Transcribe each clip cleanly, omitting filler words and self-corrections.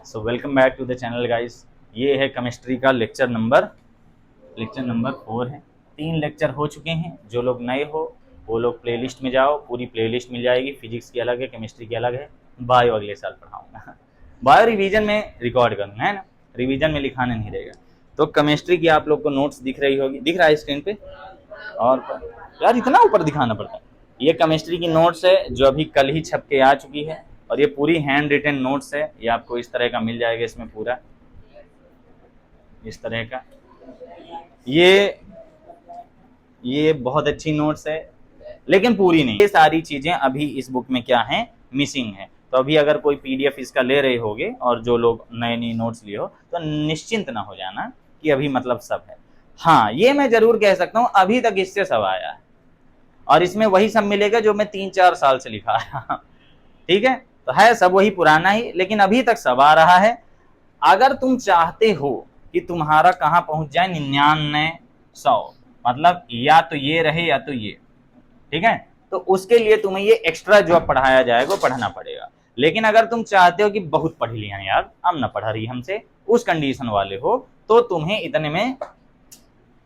So welcome back to the channel guys. ये है chemistry का लेक्चर नंबर 4 है। 3 लेक्चर हो चुके हैं। जो लोग नए हो वो लोग प्लेलिस्ट में जाओ, पूरी प्लेलिस्ट मिल जाएगी। फिजिक्स की अलग है, केमिस्ट्री की अलग है। बायो अगले साल पढ़ाऊंगा। बायो रिवीजन में रिकॉर्ड करूंगा, है ना, रिवीजन में लिखाना नहीं रहेगा। तो केमिस्ट्री की आप लोग को नोट्स दिख रही होगी, दिख रहा है स्क्रीन पे। और यार इतना ऊपर दिखाना पड़ता है। ये केमिस्ट्री की नोट्स है जो अभी कल ही छप के आ चुकी है, और ये पूरी हैंड रिटन नोट्स है। ये आपको इस तरह का मिल जाएगा, इसमें पूरा इस तरह का। ये ये बहुत अच्छी नोट्स है, लेकिन पूरी नहीं। ये सारी चीजें अभी इस बुक में क्या है, मिसिंग है। तो अभी अगर कोई पीडीएफ इसका ले रहे होगे और जो लोग नए नए नोट्स लिए हो, तो निश्चिंत ना हो जाना कि अभी मतलब सब है। हाँ, ये मैं जरूर कह सकता हूँ, अभी तक इससे सब आया है, और इसमें वही सब मिलेगा जो मैं 3-4 साल से लिखा है। ठीक है, तो है सब वही पुराना ही, लेकिन अभी तक सब आ रहा है। अगर तुम चाहते हो कि तुम्हारा कहाँ पहुंच जाए 99-100, मतलब या तो ये रहे या तो ये, ठीक है, तो उसके लिए तुम्हें ये एक्स्ट्रा जो पढ़ाया जाएगा वो पढ़ना पड़ेगा। लेकिन अगर तुम चाहते हो कि बहुत पढ़ लिया यार, अब ना पढ़ा रही हमसे, उस कंडीशन वाले हो, तो तुम्हें इतने में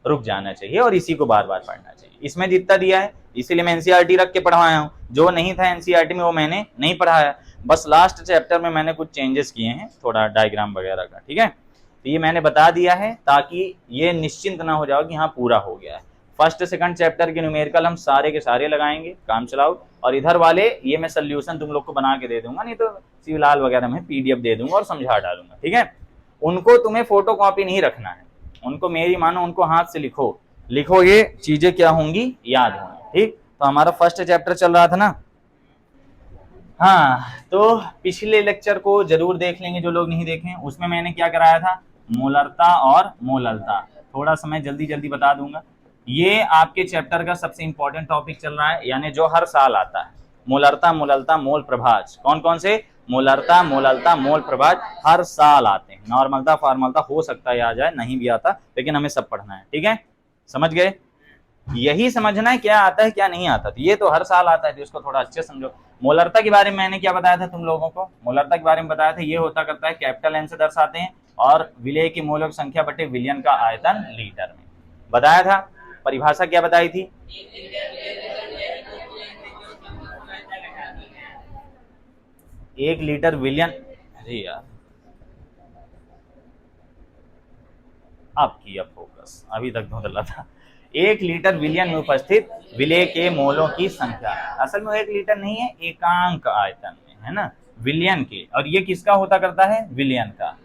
रुक जाना चाहिए और इसी को बार बार पढ़ना चाहिए। इसमें जितना दिया है, इसीलिए मैं एनसीईआरटी रख के पढ़वाया हूँ। जो नहीं था एनसीईआरटी में वो मैंने नहीं पढ़ाया, बस लास्ट चैप्टर में मैंने कुछ चेंजेस किए हैं, थोड़ा डायग्राम वगैरह का। ठीक है, तो ये मैंने बता दिया है ताकि ये निश्चिंत ना हो जाओ कि हाँ पूरा हो गया है। फर्स्ट सेकंड चैप्टर के न्यूमेरिकल हम सारे के सारे लगाएंगे, काम चलाओ। और इधर वाले ये मैं सोल्यूशन तुम लोग को बना के दे दूंगा, नहीं तो शिवलाल वगैरह में पीडीएफ दे दूंगा और समझा डालूंगा। ठीक है, उनको तुम्हें फोटो कॉपी नहीं रखना है, उनको मेरी मानो, उनको हाथ से लिखो। लिखो, ये चीजें क्या होंगी, याद होंगी। ठीक, तो हमारा फर्स्ट चैप्टर चल रहा था ना। हाँ, तो पिछले लेक्चर को जरूर देख लेंगे जो लोग नहीं देखे। उसमें मैंने क्या कराया था, मोलरता और मोललता। थोड़ा सा मैं जल्दी जल्दी बता दूंगा। ये आपके चैप्टर का सबसे इंपॉर्टेंट टॉपिक चल रहा है, यानी जो हर साल आता है। मोलरता, मोललता, मोल प्रभाज, कौन कौन से, मोलरता, मोललता, मोल प्रभाज हर साल आते हैं। नॉर्मलता फॉर्मलता हो सकता है आ जाए, नहीं भी आता, लेकिन हमें सब पढ़ना है। ठीक है, समझ गए। यही समझना है क्या आता है क्या नहीं आता, तो ये तो हर साल आता है, तो इसको थोड़ा अच्छे समझो। मोलरता के बारे में मैंने क्या बताया था तुम लोगों को, मोलरता के बारे में बताया था, ये होता करता है कैपिटल एन से दर्शाते हैं, और विलेय की मोलों की संख्या बटे विलियन का आयतन लीटर में। बताया था। परिभाषा क्या बताई थी, 1 लीटर विलियन। अरे यार, अब किया फोकस, अभी तक धुंधला था। 1 लीटर विलियन में उपस्थित विलेय के मोलों की संख्या। असल में 1 लीटर नहीं है, एकांक आयतन में, है ना, विलियन के। और ये किसका होता करता है, विलियन का।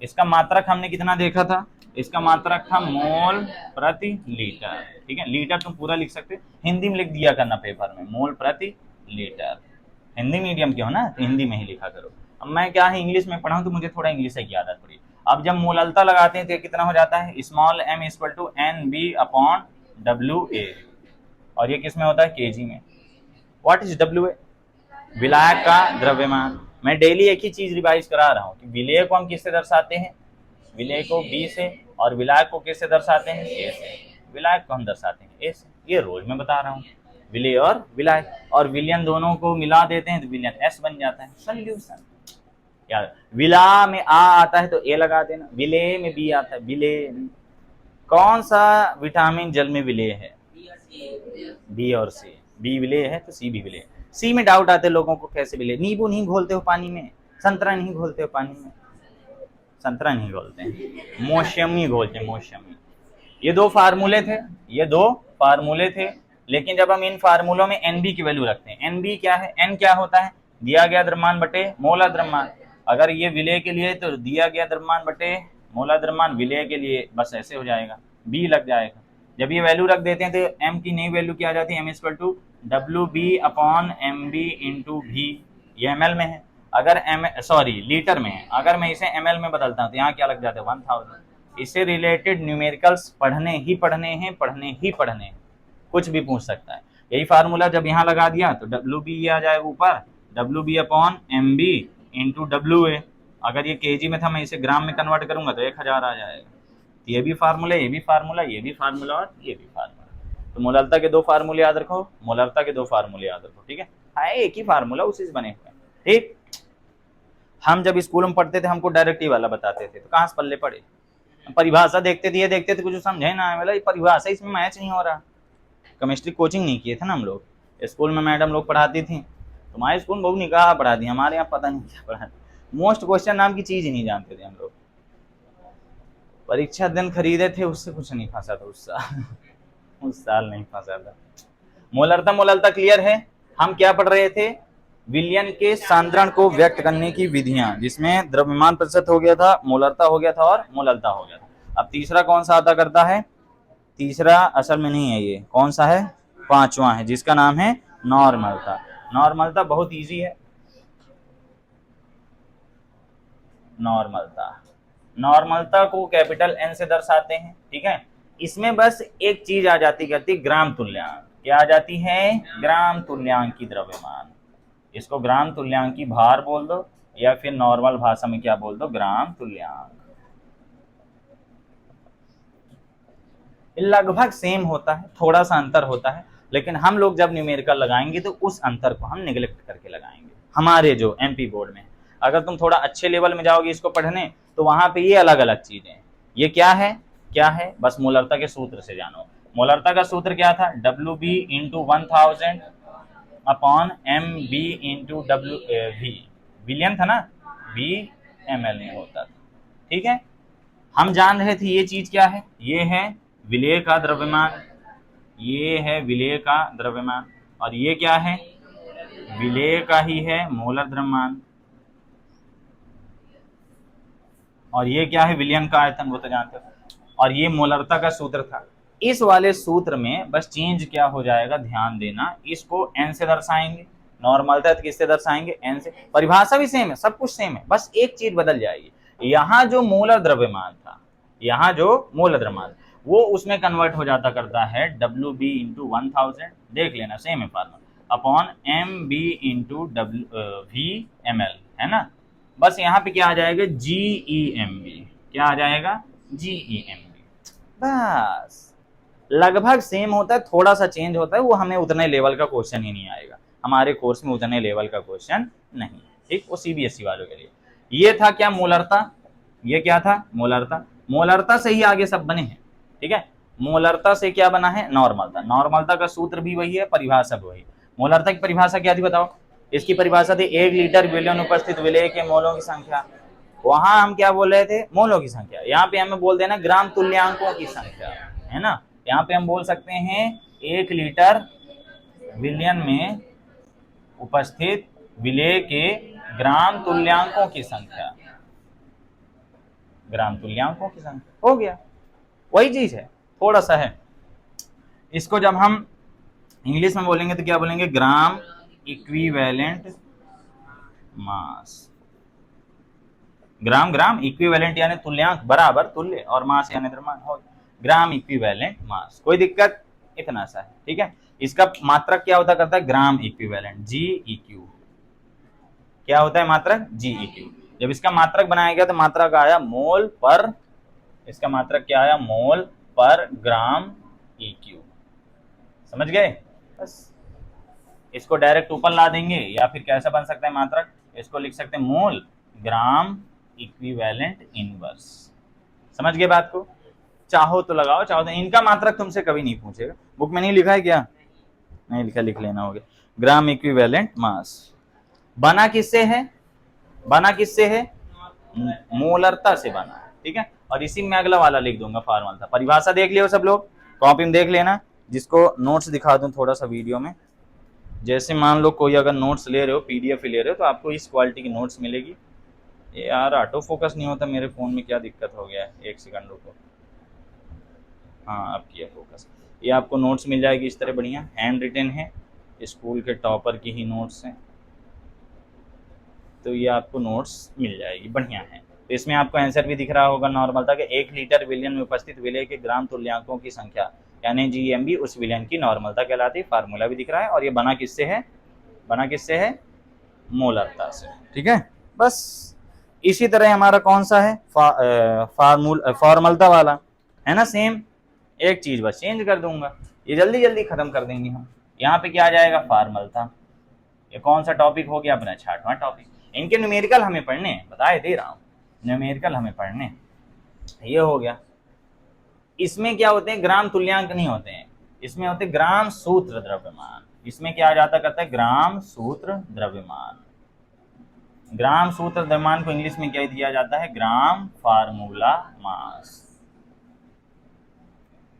इसका मात्रक हमने कितना देखा था, इसका मात्रक था मोल प्रति लीटर। ठीक है, लीटर तुम पूरा लिख सकते, हिंदी में लिख दिया करना पेपर में, मोल प्रति लीटर। हिंदी मीडियम के हो ना, तो हिंदी में ही लिखा करो। अब मैं क्या है, इंग्लिश में पढ़ा हूं, तो मुझे थोड़ा इंग्लिश की आदत पड़ी। अब जब मोललता लगाते हैं तो कितना हो जाता है, small m equal to N B upon W A. और ये किस में होता है, केजी में। व्हाट इज डब्ल्यू ए, विलायक का द्रव्यमान। मैं डेली एक ही चीज रिवाइज करा रहा हूँ कि विलेय को हम किससे दर्शाते हैं, विलेय को बी से, और विलायक को किससे दर्शाते हैं, ए से। विलायक को हम दर्शाते हैं ए से, ये रोज मैं बता रहा हूँ। विलेय और विलायक और विलियन दोनों को मिला देते हैं तो विलियन एस बन जाता है। सोल्यूशन यार, विला में आ आता है तो ए लगा देना, विलेय में बी आता है, विलेय। कौन सा विटामिन जल में विलेय है, बी और सी। बी विलेय है तो सी भी विलेय। सी में डाउट आते लोगों को, कैसे विलेय, नींबू नहीं घोलते हो पानी में, संतरा नहीं घोलते हो पानी में, संतरा नहीं घोलते हैं, मौसमी घोलते हैं, मौसमी। ये 2 फार्मूले थे, ये 2 फार्मूले थे। लेकिन जब हम इन फार्मूलों में एनबी की वैल्यू रखते हैं, एनबी क्या है, एन क्या होता है, दिया गया द्रव्यमान बटे मोला द्रव्यमान। अगर ये विलेय के लिए तो दिया गया द्रव्यमान बटे मोला द्रव्यमान, विलेय के लिए बस ऐसे हो जाएगा, बी लग जाएगा। जब ये वैल्यू रख देते हैं तो एम की नई वैल्यू क्या आ जाती है, M equal to W B upon M B into भी। ये एम एल में है, अगर एम सॉरी लीटर में है, अगर मैं इसे एम एल में बदलता हूँ तो यहाँ क्या लग जाता है, 1000। इससे रिलेटेड न्यूमेरिकल्स पढ़ने ही पढ़ने हैं, पढ़ने ही पढ़ने हैं, कुछ भी पूछ सकता है। यही फार्मूला जब यहाँ लगा दिया तो डब्ल्यू बी आ जाएगा ऊपर, W B upon M B into W A. अगर ये केजी में था, मैं इसे ग्राम में कन्वर्ट करूंगा तो 1000 आ जाएगा। तो ये भी फार्मूला, ये भी फार्मूला, ये भी फार्मूला और ये भी फार्मूला। तो मोलरता के 2 फार्मूले याद रखो, मोलरता के 2 फार्मूले याद रखो। ठीक है, हाँ एक ही फार्मूला उसी से बने हुए हैं। ठीक, हम जब स्कूल में पढ़ते थे हमको डायरेक्टिव वाला बताते थे, तो कहाँ से पल्ले पड़े। परिभाषा देखते थे कुछ समझे ना, बोला परिभाषा इसमें मैच नहीं हो रहा। केमिस्ट्री कोचिंग नहीं किए थे ना हम लोग, स्कूल में मैडम लोग पढ़ाती थी। तुम्हारे स्कूल में बहुत निकाह पढ़ा दी, हमारे यहाँ पता नहीं क्या पढ़ा। मोस्ट क्वेश्चन नाम की चीज ही नहीं जानते थे हम लोग। परीक्षा दिन खरीदे थे, उससे कुछ नहीं फंसा था उस साल। उस साल नहीं फंसा था। मोलरता क्लियर है। हम क्या पढ़ रहे थे, विलयन के सांद्रण को व्यक्त करने की विधियां, जिसमें द्रव्यमान प्रतिशत हो गया था, मोलरता हो गया था और मोललता हो गया था। अब तीसरा कौन सा आता करता है, तीसरा असल में नहीं है, ये कौन सा है, पांचवा है, जिसका नाम है नॉर्मलता। नॉर्मलता बहुत इजी है। नॉर्मलता को कैपिटल एन से दर्शाते हैं, ठीक है। इसमें बस एक चीज आ जाती करती, ग्राम तुल्यांक। क्या आ जाती है, ग्राम तुल्यांक की द्रव्यमान। इसको ग्राम तुल्यांक की भार बोल दो, या फिर नॉर्मल भाषा में क्या बोल दो, ग्राम तुल्यांक। लगभग सेम होता है, थोड़ा सा अंतर होता है, लेकिन हम लोग जब न्यूमेरिकल लगाएंगे तो उस अंतर को हम निगलेक्ट करके लगाएंगे। हमारे जो एमपी बोर्ड में, अगर तुम थोड़ा अच्छे लेवल में जाओगे इसको पढ़ने, तो वहां पे ये अलग अलग चीजें। ये क्या है, बस मोलरता के सूत्र से जानो। मोलरता का सूत्र क्या था, WB into 1000 upon MB into WV। विलियन था ना, V ml में होता था, ठीक है। हम जान रहे थे ये चीज क्या है, ये है विलेय का द्रव्यमान, ये है विलेय का द्रव्यमान, और ये क्या है, विलेय का ही है मोलर द्रव्यमान, और ये क्या है, विलियन का आयतन, वो तो जानते हो। और ये मोलरता का सूत्र था। इस वाले सूत्र में बस चेंज क्या हो जाएगा, ध्यान देना, इसको n से दर्शाएंगे, नॉर्मलता किससे दर्शाएंगे, n से। परिभाषा भी सेम है, सब कुछ सेम है, बस एक चीज बदल जाएगी। यहाँ जो मोलर द्रव्यमान था, यहाँ जो मोलर द्रव्यमान, वो उसमें कन्वर्ट हो जाता करता है WB इंटू 1000, देख लेना सेम है formula, upon MB into V ml, है ना। बस यहाँ पे क्या आ जाएगा, GEMB। क्या आ जाएगा, GEMB। बस लगभग सेम होता है, थोड़ा सा चेंज होता है, वो हमें उतने लेवल का क्वेश्चन ही नहीं आएगा, हमारे कोर्स में उतने लेवल का क्वेश्चन नहीं, ठीक। वो CBSE वालों के लिए। ये था क्या, मोलरता। ये क्या था, मोलरता। मोलरता से ही आगे सब बने हैं, ठीक है। मोलरता से क्या बना है, नॉर्मलता। नॉर्मलता का सूत्र भी वही है, परिभाषा भी वही। मोलरता की परिभाषा क्या थी बताओ, इसकी परिभाषा थी 1 लीटर विलयन उपस्थित विलेय के मोलों की संख्या। वहां हम क्या बोल रहे थे, मोलों की संख्या। यहाँ पे हमें बोल देना ग्राम तुल्यांकों की संख्या, है ना। यहाँ पे हम बोल सकते हैं 1 लीटर विलयन में उपस्थित विलेय के ग्राम तुल्यांकों की संख्या। ग्राम तुल्यांकों की संख्या हो गया, वही चीज है, थोड़ा सा है। इसको जब हम इंग्लिश में बोलेंगे तो क्या बोलेंगे, gram equivalent mass. Gram equivalent यानी तुल्यांक, बराबर, तुल्य, और मास यानी द्रव्यमान, हो ग्राम इक्विवेलेंट मास। कोई दिक्कत, इतना सा है, ठीक है। इसका मात्रक क्या होता करता है, ग्राम इक्विवेलेंट, GEQ। क्या होता है मात्रक, GEQ। जब इसका मात्रक बनाया गया तो मात्रक आया मोल पर, इसका मात्रक क्या आया, मोल पर ग्राम EQ। समझ गए, बस इसको डायरेक्ट ऊपर ला देंगे, या फिर कैसा बन सकता है मात्रक, इसको लिख सकते हैं मोल ग्राम इक्विवेलेंट इनवर्स। समझ गए बात को, चाहो तो लगाओ, चाहो तो। इनका मात्रक तुमसे कभी नहीं पूछेगा, बुक में नहीं लिखा है क्या, नहीं लिखा, लिख लेना होगा। ग्राम इक्विवेलेंट मास बना किससे है, बना किससे है, मोलरता से बना है, ठीक है। और इसी में अगला वाला लिख दूंगा, फॉर्मूला था। परिभाषा देख लियो सब लोग, कॉपी में देख लेना। जिसको नोट्स दिखा दूं थोड़ा सा वीडियो में, जैसे मान लो कोई अगर नोट्स ले रहे हो, PDF ले रहे हो, तो आपको इस क्वालिटी की नोट्स मिलेगी। ये यार ऑटो फोकस नहीं होता मेरे फ़ोन में, क्या दिक्कत हो गया है, एक सेकंड रुको। हाँ अब किया फोकस। ये आपको नोट्स मिल जाएगी इस तरह, बढ़िया हैंड रिटन है, स्कूल के टॉपर की ही नोट्स हैं, तो ये आपको नोट्स मिल जाएगी, बढ़िया है। तो इसमें आपको आंसर भी दिख रहा होगा, नॉर्मलता के 1 लीटर विलयन में उपस्थित विलेय के ग्राम तुल्यांकों की संख्या यानी GEMB उस विलयन की नॉर्मलता कहलाती है। फार्मूला भी दिख रहा है, और ये बना किससे है, बना किससे है, मोलरता से, ठीक है। बस इसी तरह हमारा कौन सा है, फॉर्मलता वाला है ना, सेम। एक चीज बस चेंज कर दूंगा, ये जल्दी जल्दी खत्म कर देंगे हम। यहाँ पे क्या आ जाएगा, फॉर्मलता। ये कौन सा टॉपिक हो गया, अपना 6वां टॉपिक। इनके न्यूमेरिकल हमें पढ़ने हैं, बताए दे रहा हूं, न्यूमेरिकल हमें पढ़ने हैं। ये हो गया। इसमें क्या होते हैं, ग्राम तुल्यांक नहीं होते हैं, इसमें होते ग्राम सूत्र द्रव्यमान। इसमें क्या आ जाता करता है, ग्राम सूत्र द्रव्यमान। ग्राम सूत्र द्रव्यमान को इंग्लिश में क्या दिया जाता है, ग्राम फार्मूला मास।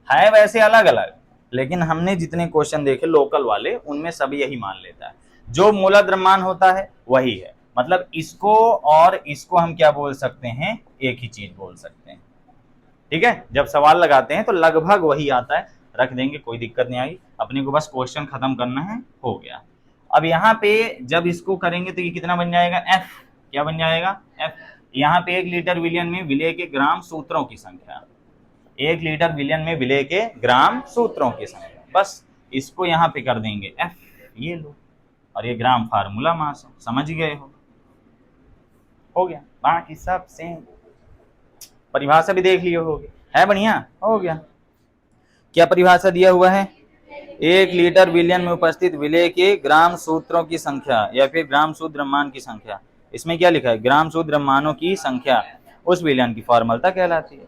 है वैसे अलग अलग, लेकिन हमने जितने क्वेश्चन देखे लोकल वाले उनमें सब यही मान लेता है, जो मोलर द्रव्यमान होता है वही है। मतलब इसको और इसको हम क्या बोल सकते हैं, एक ही चीज बोल सकते हैं। ठीक है, जब सवाल लगाते हैं तो लगभग वही आता है, रख देंगे, कोई दिक्कत नहीं आएगी। अपने को बस क्वेश्चन खत्म करना है, हो गया। अब यहाँ पे जब इसको करेंगे तो ये कितना बन जाएगा, एफ। क्या बन जाएगा, एफ। यहाँ पे 1 लीटर विलियन में विलेय के ग्राम सूत्रों की संख्या, 1 लीटर विलियन में विलेय के ग्राम सूत्रों की संख्या, बस इसको यहाँ पे कर देंगे एफ, ये लो, और ये ग्राम फार्मूला मास है। समझ गए हो गया। बाकी सब सेम, परिभाषा भी देख लिए होगे, है बढ़िया, हो गया। क्या परिभाषा दिया हुआ है, 1 लीटर विलियन में उपस्थित विलेय के ग्राम सूत्रों की संख्या या फिर ग्राम सूत्र द्रव्यमान की संख्या। इसमें क्या लिखा है, ग्राम सूत्र द्रव्यमानों की संख्या उस विलयन की फॉर्मलता कहलाती है।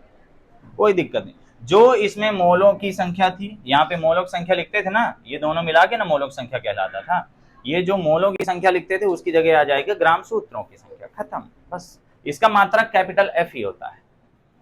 कोई दिक्कत नहीं। जो इसमें मोलों की संख्या थी, यहाँ पे मोलों की संख्या लिखते थे ना, ये दोनों मिला के ना मोलों की संख्या कहलाता था। ये जो मोलों की संख्या लिखते थे उसकी जगह आ जाएगा ग्राम सूत्रों की संख्या, खत्म, बस। इसका मात्रक कैपिटल एफ ही होता है।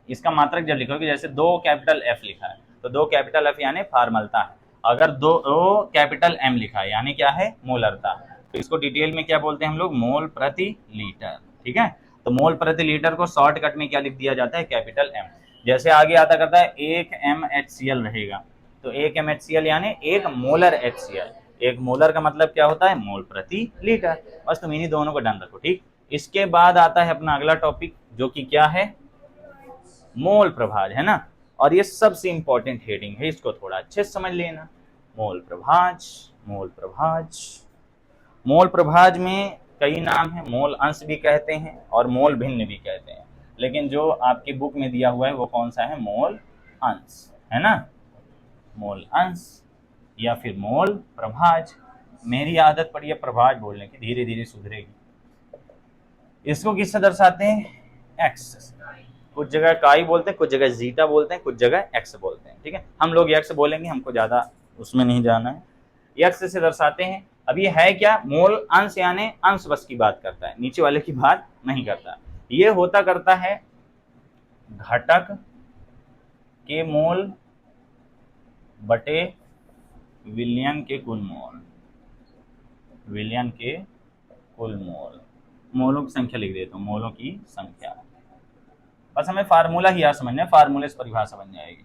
इसका मात्रक जब लिखोगे, जैसे 2 कैपिटल एफ लिखा है तो 2 कैपिटल एफ यानी फार्मलता है, अगर 2 कैपिटल एम लिखा है यानी क्या है, मोलरता। तो इसको डिटेल में क्या बोलते हैं हम लोग, मोल प्रति लीटर। ठीक है, तो मोल प्रति लीटर को शॉर्टकट में क्या लिख दिया जाता है, कैपिटल एम। जैसे आगे आता करता है 1 MHCl रहेगा, तो 1 MHCl यानी 1 मोलर HCl। 1 मोलर का मतलब क्या होता है, मोल प्रति लीटर। बस तुम इन्हीं दोनों को डन रखो, ठीक। इसके बाद आता है अपना अगला टॉपिक, जो कि क्या है, मोल प्रभाज, है ना। और ये सबसे इंपॉर्टेंट हेडिंग है, इसको थोड़ा अच्छे से समझ लेना। मोल प्रभाज, मोल प्रभाज। मोल प्रभाज में कई नाम है, मोल अंश भी कहते हैं और मोल भिन्न भी कहते हैं, लेकिन जो आपकी बुक में दिया हुआ है वो कौन सा है, मोल अंश, है ना। मोल अंश या फिर मोल प्रभाज। मेरी आदत पड़ी है प्रभाज बोलने की, धीरे धीरे सुधरेगी। इसको किससे दर्शाते हैं, एक्स। कुछ जगह काई बोलते हैं, कुछ जगह जीटा बोलते हैं, कुछ जगह एक्स बोलते हैं। ठीक है, हम लोग एक्स बोलेंगे, हमको ज्यादा उसमें नहीं जाना है। एक्स से दर्शाते हैं। अब ये है क्या, मोल अंश यानी अंश बस की बात करता है, नीचे वाले की बात नहीं करता। ये होता करता है घटक के मोल बटे विलयन के कुल मोल, विलयन के कुल मोल। मोलों की संख्या लिख देता हूँ, मोलों की संख्या। बस हमें फार्मूला ही याद समझना है, फार्मूले से परिभाषा बन जाएगी।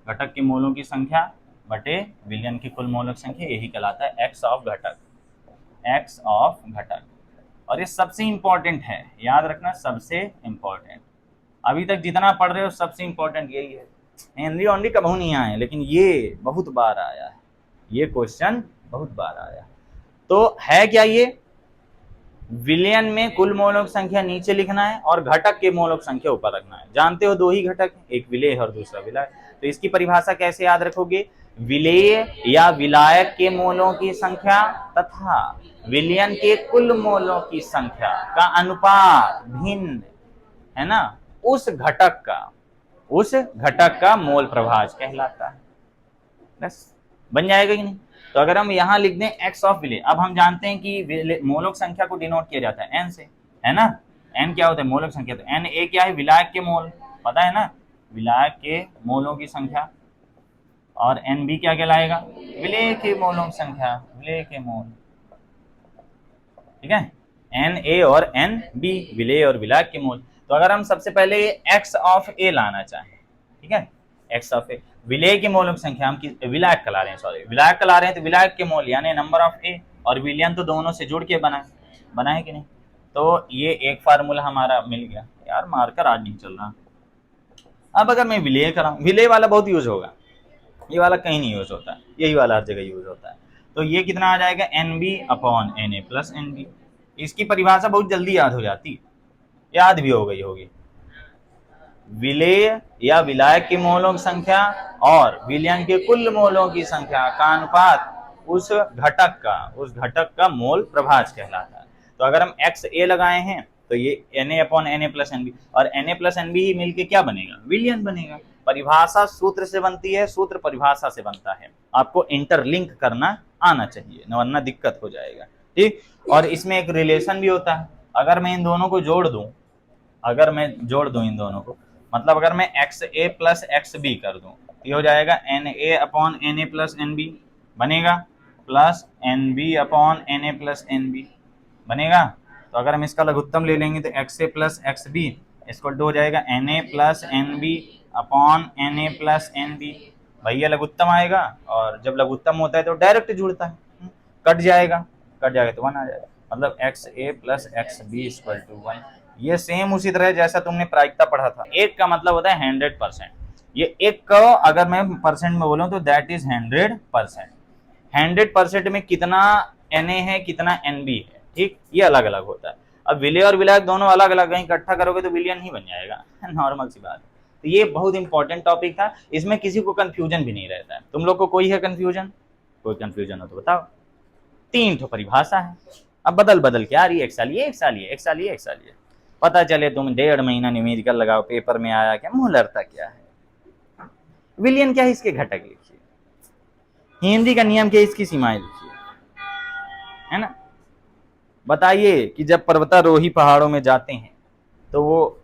घटक के मोलों की संख्या बटे विलयन की कुल मोलों की संख्या, यही कहलाता है एक्स ऑफ घटक, एक्स ऑफ घटक। और ये सबसे इंपॉर्टेंट है, याद रखना, सबसे इंपॉर्टेंट। अभी तक जितना पढ़ रहे हो सबसे इंपॉर्टेंट यही है। हेनरी ओनली कभी नहीं आए, लेकिन ये बहुत बार आया है, ये क्वेश्चन बहुत बार आया। तो है क्या, ये विलयन में कुल मोलों की संख्या नीचे लिखना है और घटक के मोलों की संख्या ऊपर रखना है। जानते हो 2 ही घटक, एक विलेय और दूसरा विलायक। तो इसकी परिभाषा कैसे याद रखोगे, विलेय या विलायक के मोलों की संख्या तथा विलयन के कुल मोलों की संख्या का अनुपात भिन्न है ना, उस घटक का मोल प्रभाज कहलाता है। बस बन जाएगा कि नहीं। तो अगर हम यहाँ लिख दें एक्स ऑफ विलेय, अब हम जानते हैं कि मोलों की संख्या को डिनोट किया जाता है एन से, है ना। एन क्या होता है, मोलों की संख्या। तो एन ए क्या है, विलायक के मोल, पता है ना, विलायक के मोलों की संख्या। और एन बी क्या कहलाएगा, विलेय के मोलों की संख्या, विलेय के मोल। ठीक है, एन ए और एन बी, विलेय और विलायक के मोल। तो अगर हम सबसे पहले एक्स ऑफ ए लाना चाहें, ठीक है, एक्स ऑफ ए, विलेय के मोलों की संख्या, हम विलायक कला रहे हैं, सॉरी विलायक कला रहे हैं, तो विलायक के मोल यानी नंबर ऑफ ए, और विलयन तो दोनों से जुड़ के बना है कि नहीं। तो ये एक फार्मूला हमारा मिल गया। यार मार्कर आज नहीं चल रहा। अब अगर मैं विलेय कराऊं, विलेय वाला बहुत यूज होगा, ये वाला कहीं नहीं यूज होता, यही वाला हर जगह यूज होता है। तो ये कितना आ जाएगा, N B upon N A plus N B. इसकी परिभाषा बहुत जल्दी याद हो जाती, याद भी हो गई होगी। विलेय या विलायक के मोलों की संख्या और विलयन के कुल मोलों की संख्या का अनुपात उस घटक का मोल प्रभाज कहलाता है। तो अगर हम एक्स ए लगाए हैं तो ये Na upon Na plus NB, और Na प्लस एनबी ही मिलके क्या बनेगा, विलियन बनेगा। परिभाषा सूत्र से बनती है, सूत्र परिभाषा से बनता है, आपको इंटरलिंक करना आना चाहिए, वरना दिक्कत हो जाएगा। ठीक, और इसमें एक रिलेशन भी होता है। अगर मैं इन दोनों को जोड़ दूं, अगर मैं जोड़ दूं इन दोनों को, मतलब अगर मैं एक्स ए प्लस एक्स बी कर दूं, ये हो जाएगा n a upon N A plus N b बनेगा, plus N B upon N A plus N b बनेगा। तो अगर हम इसका लघुत्तम ले लेंगे तो एक्स ए प्लस एक्स बी इसको हो जाएगा n A plus N B upon N A plus N b. भैया लघुत्तम आएगा, और जब लघुत्तम होता है तो डायरेक्ट जुड़ता है, कट जाएगा तो 1 आ जाएगा, मतलब X A plus x B equal to 1। ये सेम उसी तरह जैसा तुमने प्रायिकता पढ़ा था, एक का मतलब होता है 100%, ये एक का अगर मैं परसेंट में बोलूं तो दैट इज 100%। 100% में कितना Na है कितना Nb है, ठीक, ये अलग अलग होता है। अब विलय और विलायक दोनों अलग अलग हैं, इकट्ठा करोगे तो विलियन ही बन जाएगा, नॉर्मल सी बात है। तो ये बहुत इंपॉर्टेंट टॉपिक था, इसमें किसी को कंफ्यूजन भी नहीं रहता है। तुम लोग को कोई है कंफ्यूजन? कोई कंफ्यूजन हो तो बताओ। 3 तो परिभाषा है, अब बदल बदल के आ रही है, एक साल ये एक साल ये एक साल ये एक साल ये, पता चले तुम 1.5 महीना न्यूमेरिकल लगाओ, पेपर में आया क्या, मूलरता क्या है, विलियन क्या है इसके घटक लिखिए, हिंदी का नियम क्या है इसकी सीमाएं लिखिए, है ना। बताइए कि जब पर्वतारोही पहाड़ों में जाते हैं तो वो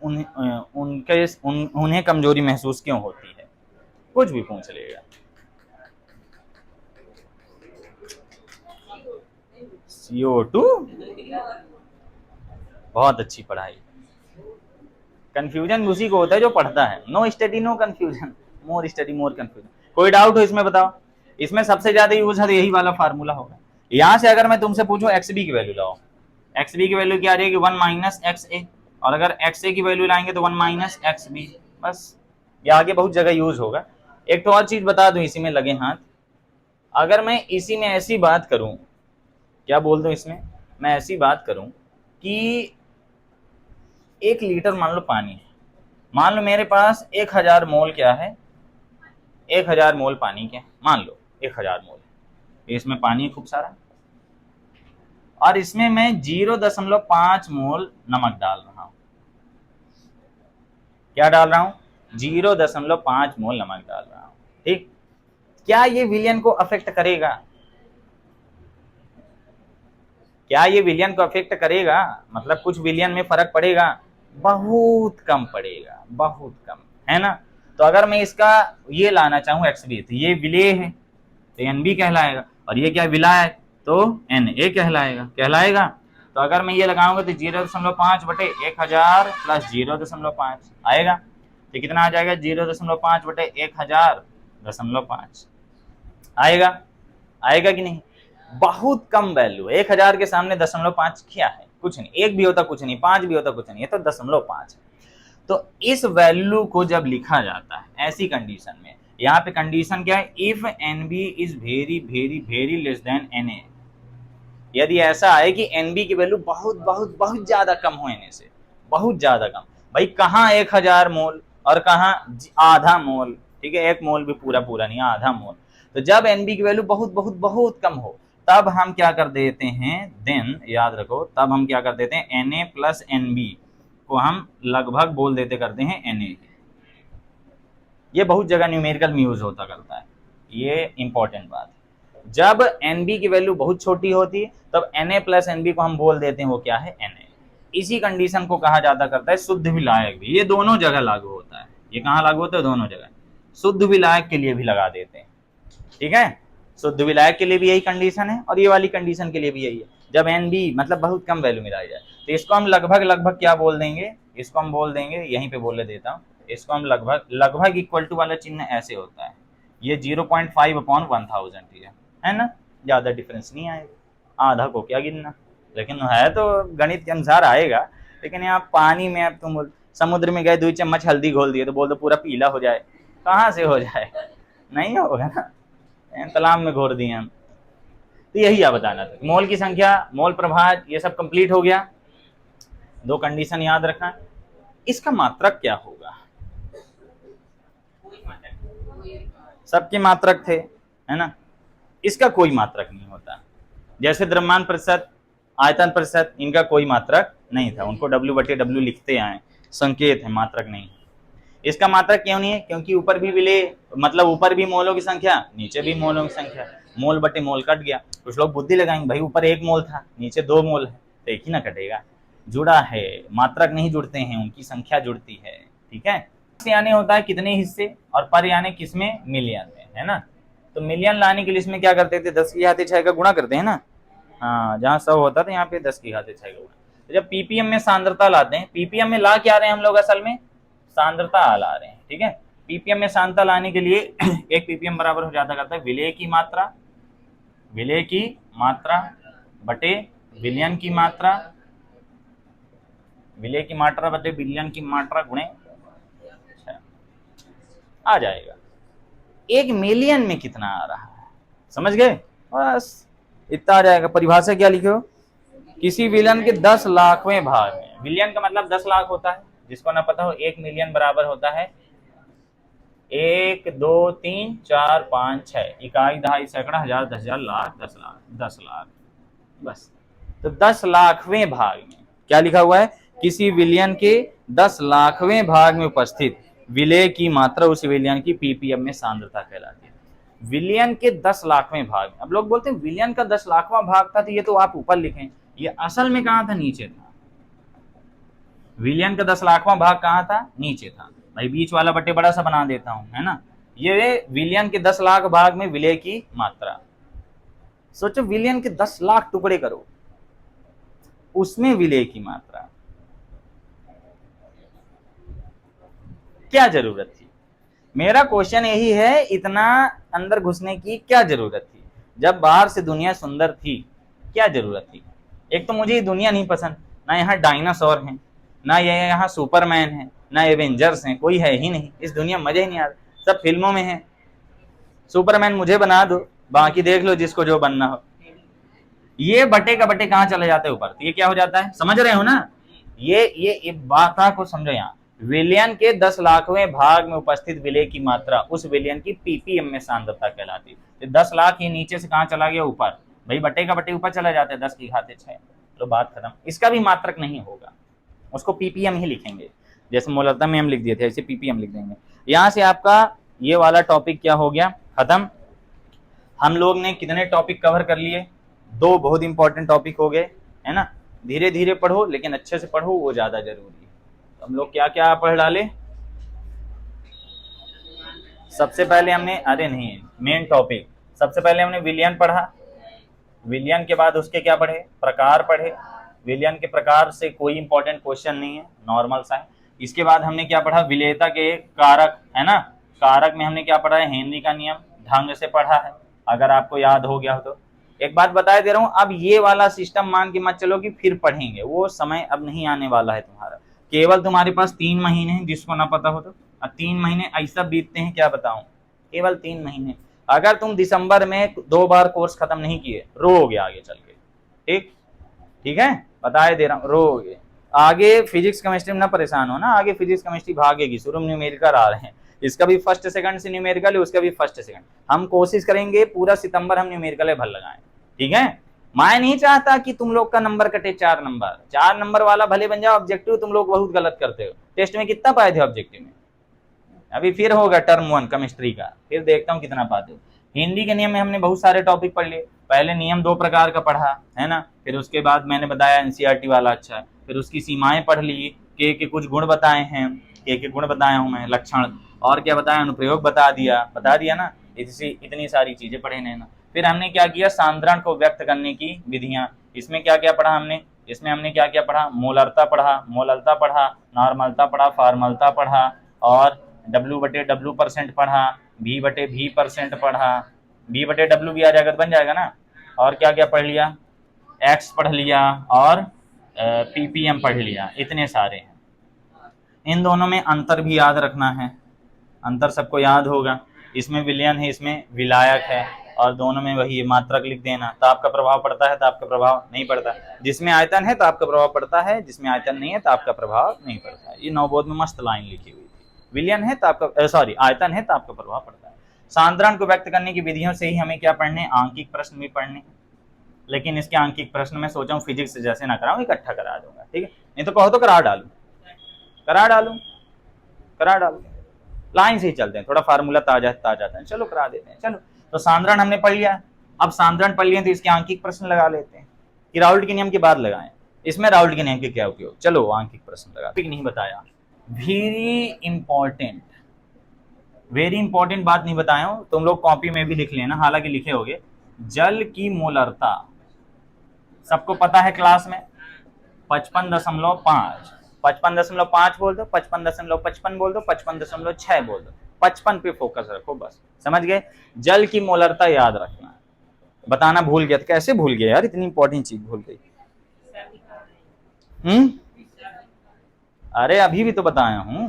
उन्हें कमजोरी महसूस क्यों होती है, कुछ भी पूछ लेगा। CO2 बहुत अच्छी पढ़ाई। कंफ्यूजन उसी को होता है जो पढ़ता है, no study no confusion, more study more confusion. कोई डाउट हो इसमें बताओ? इसमें सबसे ज्यादा यूज है यही वाला फार्मूला होगा। यहां से अगर मैं तुमसे पूछूं एक्स बी की वैल्यू लाओ, एक्स बी की वैल्यू क्या आ जाएगी, 1 माइनस एक्स ए, और अगर एक्स ए की वैल्यू लाएंगे तो 1 माइनस एक्स बी, बस। ये आगे बहुत जगह यूज होगा। एक तो और चीज बता दूं, इसी में लगे हाथ, अगर मैं इसी में ऐसी बात करूं, क्या बोल दूं इसमें, मैं ऐसी बात करूं कि 1 लीटर मान लो पानी है, मान लो मेरे पास 1000 मोल क्या है, 1000 मोल पानी क्या, मान लो 1000 मोल है, इसमें पानी खूब सारा, और इसमें मैं 0.5 मोल नमक डाल रहा हूं। क्या डाल रहा हूं, 0.5 मोल नमक डाल रहा हूं, ठीक। क्या ये विलियन को अफेक्ट करेगा, क्या ये विलियन को अफेक्ट करेगा, मतलब कुछ विलियन में फर्क पड़ेगा, बहुत कम पड़ेगा, बहुत कम, है ना। तो अगर मैं इसका ये लाना चाहूं XB, तो ये विलेय है तो NB कहलाएगा, और ये क्या विलायक तो Na कहलाएगा। तो अगर मैं ये लगाऊंगा तो 0.5 बटे 1000 प्लस 0.5 आएगा, तो कितना आ जाएगा, 0.5 बटे 1000.5 आएगा, आएगा कि नहीं। बहुत कम वैल्यू, 1000 के सामने 0.5 क्या है, कुछ नहीं, 1 भी होता कुछ नहीं, 5 भी होता कुछ नहीं, ये तो 0.5 है। तो इस वैल्यू को जब लिखा जाता है ऐसी कंडीशन में, यहाँ पे कंडीशन क्या है, if NB is very very very less than Na, यदि ऐसा है कि NB की वैल्यू बहुत बहुत बहुत ज्यादा कम हो Na से, बहुत ज्यादा कम, भाई कहाँ 1000 मोल और कहाँ आधा मोल, ठीक है, 1 मोल भी पूरा पूरा नहीं, आधा मोल। तो जब NB की वैल्यू बहुत बहुत बहुत कम हो, तब हम क्या कर देते हैं, देन याद रखो, तब हम क्या कर देते हैं, Na प्लस NB को हम लगभग बोल देते करते हैं Na। ये बहुत जगह न्यूमेरिकल में यूज होता करता है, ये इंपॉर्टेंट बात है। जब NB की वैल्यू बहुत छोटी होती है तब Na प्लस NB को हम बोल देते हैं वो क्या है, Na। इसी कंडीशन को कहा जाता करता है शुद्ध विलायक भी, ये दोनों जगह लागू होता है। ये कहाँ लागू होता है, दोनों जगह। शुद्ध विलायक के लिए भी लगा देते हैं, ठीक है, शुद्ध विलायक के लिए भी यही कंडीशन है और ये वाली कंडीशन के लिए भी यही है। जब NB मतलब बहुत कम वैल्यू मिलाई जाए तो इसको हम लगभग लगभग क्या बोल देंगे, इसको हम बोल देंगे, यहीं पे बोले देता हूँ, इसको हम लगभग लगभग इक्वल टू वाला चिन्ह ऐसे होता है, ये 0.5/1000 है ना, ज्यादा डिफरेंस नहीं आएगा, आधा को क्या गिनना, लेकिन है तो गणित के अनुसार आएगा। लेकिन यहाँ पानी में अब तुम समुद्र में गए 2 चम्मच हल्दी घोल दिए तो बोल दो पूरा पीला हो जाए, कहाँ से हो जाए, नहीं होगा ना, तालाब में घोर दिए हम। तो यही आप बताना था, मोल की संख्या, मोल प्रभाज, ये सब कंप्लीट हो गया। 2 कंडीशन याद रखना। इसका मात्रक क्या होगा, सबके मात्रक थे, है ना, इसका कोई मात्रक नहीं होता। जैसे द्रव्यमान प्रतिशत आयतन प्रतिशत, इनका कोई मात्रक नहीं था, उनको W/W लिखते आए, संकेत है, मात्रक नहीं। इसका मात्रक क्यों नहीं है? क्योंकि ऊपर भी विलेय, मतलब ऊपर भी मोलों की संख्या, नीचे भी मोलों की संख्या, मोल बटे मोल कट गया। कुछ लोग बुद्धि लगाएंगे, भाई ऊपर 1 मोल था, नीचे 2 मोल है, तो एक ही ना कटेगा, जुड़ा है, मात्रक नहीं जुड़ते हैं, उनकी संख्या जुड़ती है, ठीक है। यानी होता है कितने हिस्से, और पर यानी किसमें, मिलियन में, है ना। तो मिलियन लाने के लिए इसमें क्या करते थे, 10 की घात 6 का गुणा करते हैं ना, हाँ, जहाँ 100 होता था यहाँ पे 10 की घात 6 का गुणा। तो जब पीपीएम में सांद्रता लाते हैं, पीपीएम में ला क्या रहे हैं हम लोग, असल में सांद्रता ला रहे हैं, ठीक है। पीपीएम में सांद्रता लाने के लिए एक पीपीएम बराबर हो जाता करता है विलेय की मात्रा, विलेय की मात्रा बटे विलयन की मात्रा, विलेय की मात्रा बटे विलयन की मात्रा गुणे आ जाएगा। 1 मिलियन में कितना आ रहा है, समझ गए, बस इतना आ जाएगा। परिभाषा क्या लिखे हो, किसी विलयन के 10 लाखवें भाग में, विलयन का मतलब 10 लाख होता है, जिसको ना पता हो, 1 मिलियन बराबर होता है 1 2 3 4 5 6 इकाई, दहाई, सैकड़ा, हजार, 10,000, लाख, 10 लाख, 10 लाख, बस। तो 10 लाखवें भाग में क्या लिखा हुआ है, किसी विलयन के 10 लाखवें भाग में उपस्थित विलेय की मात्रा उस विलयन की पीपीएम में सांद्रता कहलाती है। विलयन के 10 लाखवें भाग, अब लोग बोलते हैं विलयन का 10 लाखवां भाग था, तो ये तो आप ऊपर लिखें, ये असल में कहां था, नीचे था। विलयन का 10 लाखवां भाग कहां था, नीचे था। भाई बीच वाला बट्टे बड़ा सा बना देता हूं, है ना। ये विलयन के 10 लाख भाग में विलेय की मात्रा, सोचो विलयन के 10 लाख टुकड़े करो, उसमें विलेय की मात्रा, क्या जरूरत थी। मेरा क्वेश्चन यही है, इतना अंदर घुसने की क्या जरूरत थी, जब बाहर से दुनिया सुंदर थी, क्या जरूरत थी। एक तो मुझे ये दुनिया नहीं पसंद, ना यहाँ डायनासोर हैं, ना ये यहाँ सुपरमैन है, ना एवेंजर्स हैं, कोई है ही नहीं इस दुनिया, मजे ही नहीं आता, सब फिल्मों में है। सुपरमैन मुझे बना दो, बाकी देख लो जिसको जो बनना हो। ये बटे का बटे कहाँ चले जाते हैं, ऊपर, तो ये क्या हो जाता है, समझ रहे हो ना। ये बात को समझो, यहाँ विलयन के 10 लाखवें भाग में उपस्थित विलेय की मात्रा उस विलयन की पीपीएम में सांद्रता कहलाती है। तो 10 लाख ये नीचे से कहाँ चला गया, ऊपर, भाई बटे का बटे ऊपर चला जाता है, 10 की घात 6, तो बात खत्म। इसका भी मात्रक नहीं होगा, उसको पीपीएम ही लिखेंगे, जैसे मोलरता में हम लिख दिए थे ऐसे पीपीएम लिख देंगे। यहाँ से आपका ये वाला टॉपिक क्या हो गया, खत्म। हम लोग ने कितने टॉपिक कवर कर लिए, 2 बहुत इंपॉर्टेंट टॉपिक हो गए, है ना। धीरे धीरे पढ़ो, लेकिन अच्छे से पढ़ो, वो ज्यादा जरूरी है। तो हम लोग क्या क्या पढ़ डाले, सबसे पहले हमने, अरे नहीं, मेन टॉपिक, सबसे पहले हमने विलयन पढ़ा, विलयन के बाद उसके क्या पढ़े, प्रकार पढ़े। विलयन के प्रकार से कोई इंपॉर्टेंट क्वेश्चन नहीं है, नॉर्मल सा है। इसके बाद हमने क्या पढ़ा, विलेयता के कारक, है ना। कारक में हमने क्या पढ़ा है, हेनरी का नियम, ढंग से पढ़ा है, अगर आपको याद हो गया हो तो। एक बात बता दे रहा हूं, अब ये वाला सिस्टम मान के मत चलो कि फिर पढ़ेंगे, वो समय अब नहीं आने वाला है तुम्हारा। केवल तुम्हारे पास 3 महीने हैं, जिसको ना पता हो तो। अब 3 महीने ऐसा बीतते हैं, क्या बताऊं, केवल 3 महीने। अगर तुम दिसंबर में 2 बार कोर्स खत्म नहीं किए, रोओगे आगे चल के, ठीक, ठीक है, बताए दे रहा हूं, रोओगे आगे। फिजिक्स केमिस्ट्री में ना परेशान हो ना, आगे फिजिक्स केमिस्ट्री भागेगी, शुरू में न्यूमेरिकल आ रहे हैं, इसका भी फर्स्ट सेकंड से न्यूमेरिकल है, उसका भी फर्स्ट सेकंड। हम कोशिश करेंगे पूरा सितंबर हम न्यूमेरिकल भर लगाएं, ठीक है। मैं नहीं चाहता कि तुम लोग का नंबर कटे 4 नंबर, 4 नंबर वाला भले बन जाओ। ऑब्जेक्टिव तुम लोग बहुत गलत करते हो, टेस्ट में कितना पाए थे ऑब्जेक्टिव में, अभी फिर होगा टर्म 1 केमिस्ट्री का, फिर देखता हूँ कितना पाते हो। हिंदी के नियम में हमने बहुत सारे टॉपिक पढ़ लिए, पहले नियम 2 प्रकार का पढ़ा, है ना। फिर उसके बाद मैंने बताया एनसीईआरटी वाला, अच्छा, फिर उसकी सीमाएं पढ़ ली, के कुछ गुण बताए हैं, के गुण बताया हूं मैं, लक्षण, और क्या बताया, अनुप्रयोग बता दिया ना। इतनी सारी चीजें पढ़े ना। फिर हमने क्या किया, सांद्रण को व्यक्त करने की विधियां, इसमें क्या क्या पढ़ा हमने, इसमें हमने क्या क्या पढ़ा, मोलरता पढ़ा, नॉर्मलता पढ़ा, फॉर्मलता पढ़ा, और W/W% पढ़ा, V/V% पढ़ा, V/W भी आ जाएगा तो बन जाएगा ना। और क्या क्या पढ़ लिया, X पढ़ लिया, और PPM पढ़ लिया, इतने सारे हैं। इन दोनों में अंतर भी याद रखना है, अंतर सबको याद होगा, इसमें विलयन है, इसमें विलायक है, और दोनों में वही मात्रक लिख देना। तो आपका प्रभाव पड़ता है, तो आपका प्रभाव नहीं पड़ता। जिसमें आयतन है तो आपका प्रभाव पड़ता है, जिसमें आयतन नहीं है तो आपका प्रभाव नहीं पड़ता है। ये नवबोध में मस्त लाइन लिखी हुई थी, विलयन है तो आपका, सॉरी, आयतन है तो आपका प्रभाव पड़ता है। सांद्रण को व्यक्त करने की विधियों से ही हमें क्या पढ़ने, आंकिक प्रश्न भी पढ़ने, लेकिन इसके आंकिक प्रश्न में सोचा हूँ फिजिक्स से जैसे ना कराऊं, इकट्ठा करा दूंगा, ठीक है। नहीं तो कहो तो करा डालूं, करा डालूं, करा डालूं, लाइन से ही चलते हैं, थोड़ा फार्मूला ताजा ताजा था, चलो करा देते हैं। चलो तो सांद्रण हमने पढ़ लिया, अब सांद्रण पढ़ लिए तो इसके आंकिक प्रश्न लगा लेते हैं कि राउल्ट के नियम की बात लगाएं। इसमें राउल्ट के नियम के क्या उपयोग, चलो आंकिक प्रश्न लगा, नहीं बताया, वेरी इंपॉर्टेंट, वेरी इंपॉर्टेंट बात नहीं बताया हूं, तुम लोग कॉपी में भी लिख लेना, हालांकि लिखे होगे। जल की मोलरता सबको पता है क्लास में 55.5, 55.5 बोल दो, 55.55 बोल दो, 55.6 बोल दो, 55 पे फोकस रखो बस, समझ गए। जल की मोलरता याद रखना, बताना भूल गया तो कैसे भूल गया यार, इतनी इंपॉर्टेंट चीज भूल गई। अरे अभी भी तो बताया हूं,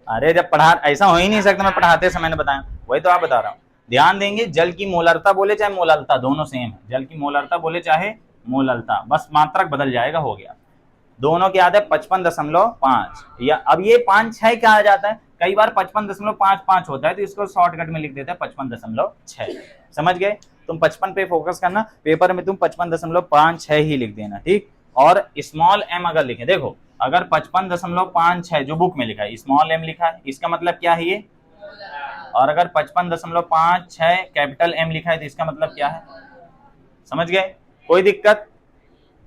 अरे जब पढ़ा, ऐसा हो ही नहीं सकता मैं पढ़ाते समय ने बताया, वही तो आप बता रहा हूं। ध्यान देंगे, जल की मोलरता बोले चाहे मोललता, दोनों सेम है, जल की मोलरता बोले चाहे मोललता, बस मात्रक बदल जाएगा, हो गया। दोनों की आदत 55.5, या अब ये 5-6 क्या आ जाता है, कई बार 55.55 होता है तो इसको शॉर्टकट में लिख देते हैं 55.6, समझ गए। तुम 55 पे फोकस करना, पेपर में तुम 55.56 ही लिख देना, ठीक। और स्मॉल एम अगर लिखे, देखो अगर 55.56 जो बुक में लिखा है स्मॉल एम लिखा है, इसका मतलब क्या है ये, और अगर 55.56 कैपिटल एम लिखा है तो इसका मतलब क्या है, समझ गए। कोई दिक्कत,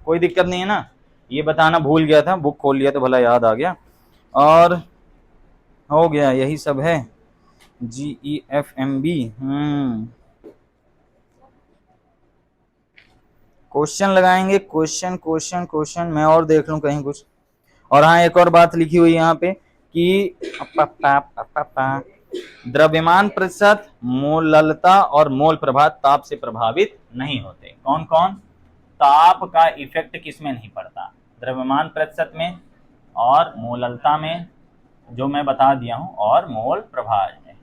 कोई दिक्कत नहीं है ना, ये बताना भूल गया था, बुक खोल लिया तो भला याद आ गया, और हो गया, यही सब है। GEFMB, क्वेश्चन लगाएंगे, क्वेश्चन क्वेश्चन क्वेश्चन, मैं और देख लूं कहीं कुछ। और हाँ एक और बात लिखी हुई यहाँ पे कि द्रव्यमान प्रतिशत, मोललता और मोल प्रभाव ताप से प्रभावित नहीं होते। कौन कौन, ताप का इफेक्ट किसमें नहीं पड़ता, द्रव्यमान प्रतिशत में और मोललता में, जो मैं बता दिया हूं, और मोल प्रभाव में,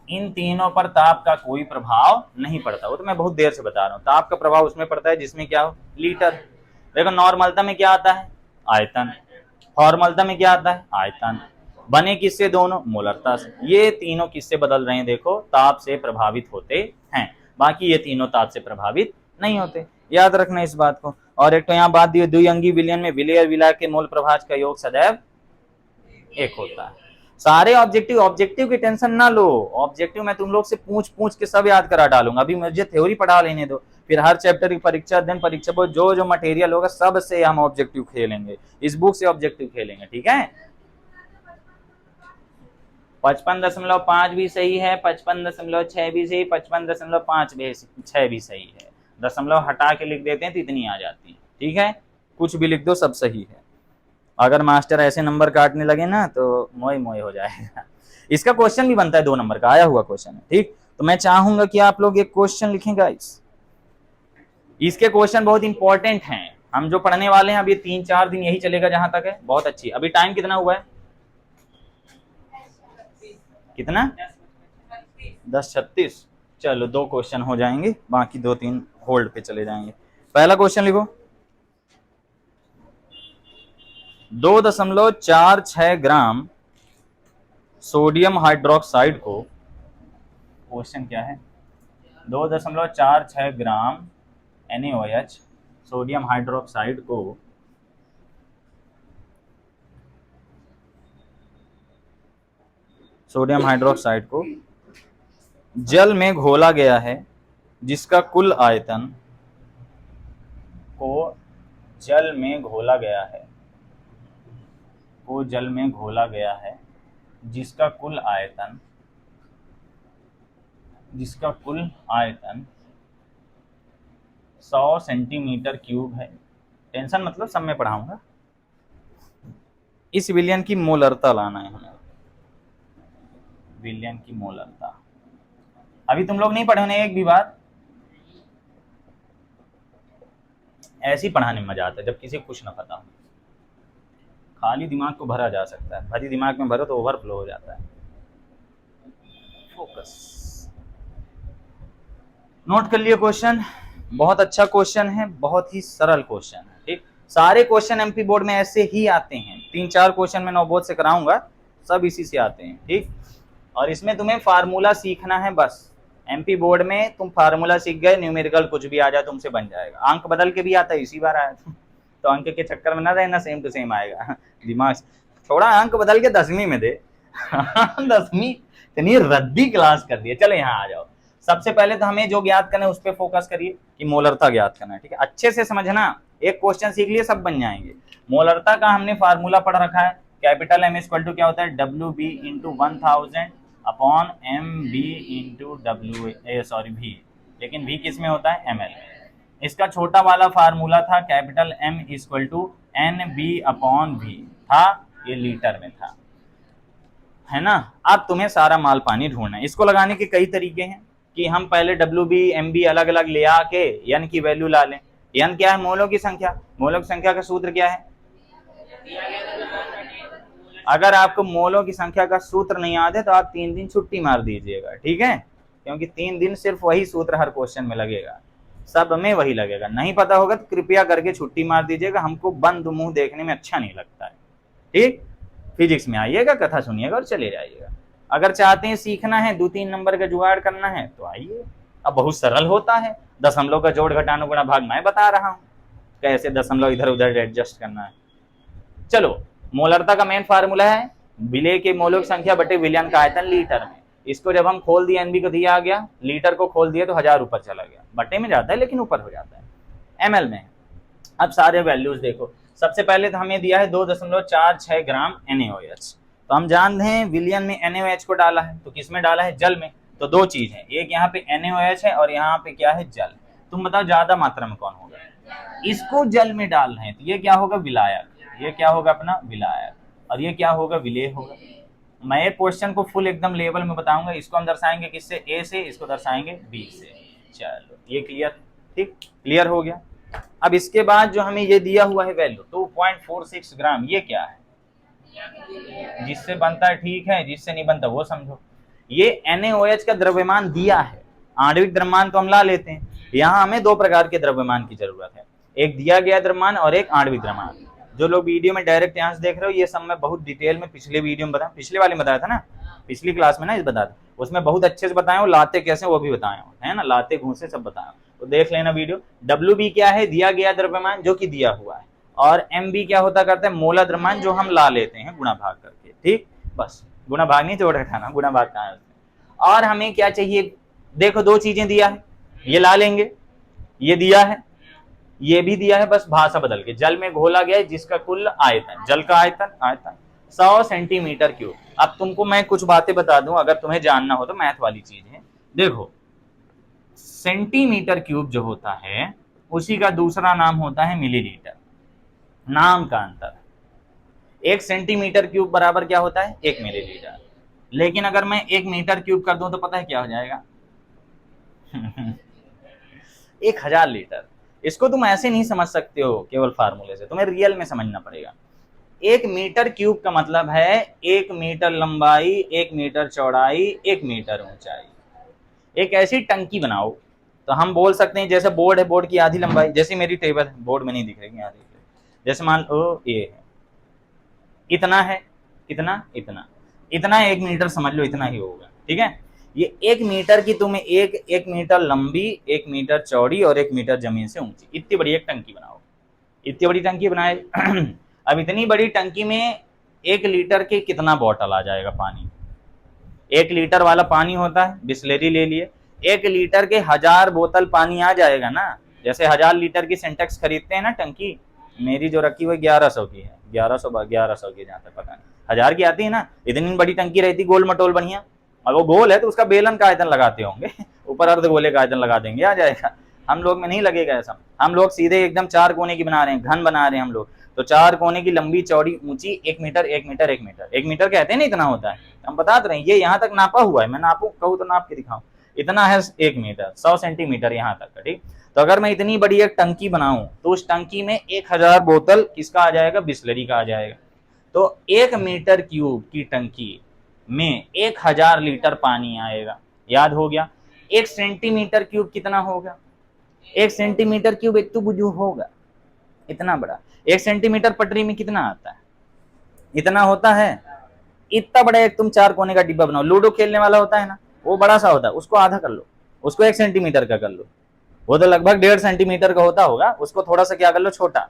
इन तीनों पर ताप का कोई प्रभाव नहीं पड़ता। वो तो मैं बहुत देर से बता रहा हूं, ताप का प्रभाव उसमें पड़ता है जिसमें क्या हो, लीटर। देखो नॉर्मलता में क्या आता है, आयतन, फॉर्मलता में क्या आता है, आयतन, बने किससे, दोनों मोलरता से। ये तीनों किससे बदल रहे हैं, देखो ताप से प्रभावित होते हैं, बाकी ये तीनों ताप से प्रभावित नहीं होते, याद रखना इस बात को। और एक तो यहाँ बात दी, द्विअंगी विलयन में विलय और विलय के मोल प्रभाव का योग सदैव एक होता है। सारे ऑब्जेक्टिव, ऑब्जेक्टिव की टेंशन ना लो, ऑब्जेक्टिव मैं तुम लोग से पूछ पूछ के सब याद करा डालूंगा, अभी मुझे थ्योरी पढ़ा लेने दो, फिर हर चैप्टर की परीक्षा, दिन परीक्षा पर जो जो मटेरियल होगा सब से हम ऑब्जेक्टिव खेलेंगे, इस बुक से ऑब्जेक्टिव खेलेंगे, ठीक है। 55.5 भी सही है, 55.6 भी सही, 55.5 भी सही है, दशमलव हटा के लिख देते हैं तो इतनी आ जाती है, ठीक है। कुछ भी लिख दो सब सही है, अगर मास्टर ऐसे नंबर काटने लगे ना तो मोई मोई हो जाएगा। इसका क्वेश्चन भी बनता है 2 नंबर का, आया हुआ क्वेश्चन है, ठीक। तो मैं चाहूंगा कि आप लोग एक क्वेश्चन लिखें गाइस, इसके क्वेश्चन बहुत इंपॉर्टेंट हैं, हम जो पढ़ने वाले हैं अभी 3-4 दिन यही चलेगा जहां तक है, बहुत अच्छी। अभी टाइम कितना हुआ है, कितना, 10:36, चलो 2 क्वेश्चन हो जाएंगे, बाकी 2-3 होल्ड पे चले जाएंगे। पहला क्वेश्चन लिखो, 2.46 ग्राम सोडियम हाइड्रोक्साइड को, क्वेश्चन क्या है, 2.46 ग्राम NaOH सोडियम हाइड्रोक्साइड को जल में घोला गया है, जिसका कुल आयतन को जल में घोला गया है, जिसका कुल आयतन 100 सेंटीमीटर क्यूब है। टेंशन मतलब सब मैं पढ़ाऊंगा। इस विलयन की मोलरता लाना है हमें, विलयन की मोलरता। अभी तुम लोग नहीं पढ़े होने एक भी बार, ऐसे ही पढ़ाने में मजा आता है जब किसी को कुछ ना पता हो, खाली दिमाग को भरा जा सकता है, भरी दिमाग में भरो तो ओवरफ्लो हो जाता है। फोकस, नोट कर लिए क्वेश्चन, बहुत अच्छा क्वेश्चन है, बहुत ही सरल क्वेश्चन है, ठीक। सारे क्वेश्चन एमपी बोर्ड में ऐसे ही आते हैं, 3-4 क्वेश्चन मैं नवबोध से कराऊंगा, सब इसी से आते हैं, ठीक। और इसमें तुम्हें फार्मूला सीखना है बस, एमपी बोर्ड में तुम फार्मूला सीख गए, न्यूमेरिकल कुछ भी आ जाए तुमसे बन जाएगा, अंक बदल के भी आता है, इसी बार आया तो अंक के चक्कर में ना रहना, सेम टू सेम आएगा दिमाग से। थोड़ा अंक बदल के 10वीं में दे 10वीं इतनी रद्दी क्लास कर दी है। चलो यहाँ आ जाओ, सबसे पहले तो हमें जो ज्ञात करना है उस पर फोकस करिए कि मोलरता ज्ञात करना है, ठीक है, अच्छे से समझना, एक क्वेश्चन सीख लिए सब बन जाएंगे। मोलरता का हमने फार्मूला पढ़ रखा है, कैपिटल एम इक्वल टू क्या होता है, W B into 1000 upon M B into W sorry भी, लेकिन भी किस में होता है, एम एल में। इसका छोटा वाला फार्मूला था capital M equal to N B upon भी, था ये लीटर में था, है ना। अब तुम्हें सारा माल पानी ढूंढना है। इसको लगाने के कई तरीके हैं कि हम पहले डब्ल्यू बी एम बी अलग अलग ले आके एन की वैल्यू ला लें। एन क्या है, मोलों की संख्या, मोलों की संख्या का सूत्र क्या है, अगर आपको मोलों की संख्या का सूत्र नहीं याद है तो आप 3 दिन छुट्टी मार दीजिएगा, ठीक है, क्योंकि 3 दिन सिर्फ वही सूत्र हर क्वेश्चन में लगेगा, सब में वही लगेगा। नहीं पता होगा तो कृपया करके छुट्टी मार दीजिएगा, हमको बंद मुंह देखने में अच्छा नहीं लगता है, ठीक। फिजिक्स में आइएगा, कथा सुनिएगा और चले जाइएगा। अगर चाहते हैं सीखना है 2-3 नंबर का जुगाड़ करना है तो आइए, अब बहुत सरल होता है, दशमलव का जोड़ घटाना गुणा भाग मैं बता रहा हूं, कैसे दशमलव इधर उधर एडजस्ट करना है। चलो, मोलरता का मेन फार्मूला है विलेय के मोलों की संख्या बटे विलयन का आयतन लीटर में। इसको जब हम खोल दिए, एनबी को दिया आ गया, लीटर को खोल दिए तो 1000 ऊपर चला गया, बटे में जाता है लेकिन ऊपर हो जाता है, एमएल में। अब सारे वैल्यूज देखो, सबसे पहले तो हमें दिया है 2.46 ग्राम NaOH, तो हम जानते हैं विलियन में NaOH को डाला है, तो किस में डाला है, जल में। तो दो चीज है, एक यहाँ पे NaOH है और यहाँ पे क्या है, जल। तुम बताओ ज्यादा मात्रा में कौन होगा, इसको जल में डाल रहे हैं तो ये क्या होगा, विलायक, ये क्या होगा अपना विलायक, और ये क्या होगा, विलेय होगा। मैं एक क्वेश्चन को फुल एकदम लेवल में बताऊंगा, इसको हम दर्शाएंगे किससे, ए से, इसको दर्शाएंगे बी से। चलो ये क्लियर, ठीक, क्लियर हो गया। अब इसके बाद जो हमें ये दिया हुआ है वैल्यू 2.46 ग्राम, ये क्या है, जिससे बनता है ठीक है, जिससे नहीं बनता वो समझो। ये NaOH का द्रव्यमान दिया है, आणविक द्रव्यमान तो हम ला लेते हैं, यहाँ हमें 2 प्रकार के द्रव्यमान की जरूरत है, एक दिया गया द्रव्यमान और एक आणविक द्रव्यमान। जो लोग वीडियो में डायरेक्ट यहाँ से देख रहे हो, ये सब मैं बहुत डिटेल में पिछले वीडियो में बताया, पिछले वाले में बताया था ना, पिछली क्लास में ना, इस बताया था, उसमें बहुत अच्छे से बताया हूँ, लाते कैसे वो भी बताया हूँ, है ना, लाते घूसे सब बताया, तो देख लेना वीडियो। WB क्या है, दिया गया द्रव्यमान जो कि दिया हुआ है, और MB क्या होता करता है, मोला द्रव्यमान जो हम ला लेते हैं गुणा भाग करके, ठीक, बस गुणा भाग नहीं जोड़ रखा, गुणा भाग कहाँ है उसमें। और हमें क्या चाहिए, देखो 2 चीजें दिया है, ये ला लेंगे, ये दिया है, ये भी दिया है, बस भाषा बदल के, जल में घोला गया है जिसका कुल आयतन, जल का आयतन 100 सेंटीमीटर क्यूब। अब तुमको मैं कुछ बातें बता दूं, अगर तुम्हें जानना हो तो, मैथ वाली चीज है, देखो सेंटीमीटर क्यूब जो होता है उसी का दूसरा नाम होता है मिलीलीटर, नाम का अंतर। 1 सेंटीमीटर क्यूब बराबर क्या होता है, 1 मिलीलीटर, लेकिन अगर मैं 1 मीटर क्यूब कर दूं तो पता है क्या हो जाएगा 1000 लीटर। इसको तुम ऐसे नहीं समझ सकते हो केवल फार्मूले से, तुम्हें रियल में समझना पड़ेगा। 1 मीटर क्यूब का मतलब है 1 मीटर लंबाई, 1 मीटर चौड़ाई, 1 मीटर ऊंचाई। एक ऐसी टंकी बनाओ, तो हम बोल सकते हैं जैसे बोर्ड है, बोर्ड की आधी लंबाई, जैसे मेरी टेबल है, बोर्ड में नहीं दिख रही आधी, जैसे मान लो ये है, इतना है, इतना इतना इतना 1 मीटर समझ लो, इतना ही होगा, ठीक है। ये 1 मीटर की तुम्हें 1 मीटर लंबी, 1 मीटर चौड़ी और 1 मीटर जमीन से ऊंची, इतनी बड़ी एक टंकी बनाओ, इतनी बड़ी टंकी बनाए अब इतनी बड़ी टंकी में 1 लीटर के कितना बॉटल आ जाएगा पानी, 1 लीटर वाला पानी होता है, बिस्लेरी ले लिए, 1 लीटर के 1000 बोतल पानी आ जाएगा ना। जैसे 1000 लीटर की सिंटेक्स खरीदते हैं ना टंकी, मेरी जो रखी हुई 1100 की है, 1100 की, जहाँ तक पता नहीं, 1000 की आती है ना, इतनी बड़ी टंकी रहती, गोल मटोल बढ़िया, और वो गोल है तो उसका बेलन का आयतन लगाते होंगे ऊपर अर्ध गोले का आयतन लगा देंगे, आ जाएगा। हम लोग में नहीं लगेगा ऐसा, हम लोग सीधे एकदम 4 कोने की बना रहे हैं, घन बना रहे हैं हम लोग, तो 4 कोने की लंबी चौड़ी ऊंची 1 मीटर 1 मीटर 1 मीटर 1 मीटर कहते हैं ना, इतना होता है, हम बता रहे हैं, ये यहाँ तक नापा हुआ है, मैं नापू कहूँ तो नाप के दिखाऊं, इतना है 1 मीटर, 100 सेंटीमीटर यहाँ तक का, ठीक। तो अगर मैं इतनी बड़ी एक टंकी बनाऊं तो उस टंकी में 1000 बोतल किसका आ जाएगा, बिस्लरी का आ जाएगा। तो 1 मीटर क्यूब की टंकी में 1000 लीटर पानी आएगा, याद हो गया। 1 सेंटीमीटर क्यूब कितना होगा, 1 सेंटीमीटर क्यूब एक तो बुझू होगा, इतना बड़ा। 1 सेंटीमीटर पटरी में कितना आता है, इतना होता है, इतना बड़ा एक तुम 4 कोने का डिब्बा बनाओ, लूडो खेलने वाला होता है ना, वो बड़ा सा होता है, उसको आधा कर लो, उसको 1 सेंटीमीटर का कर लो, वो तो लगभग 1.5 सेंटीमीटर का होता होगा, उसको थोड़ा सा क्या कर लो, छोटा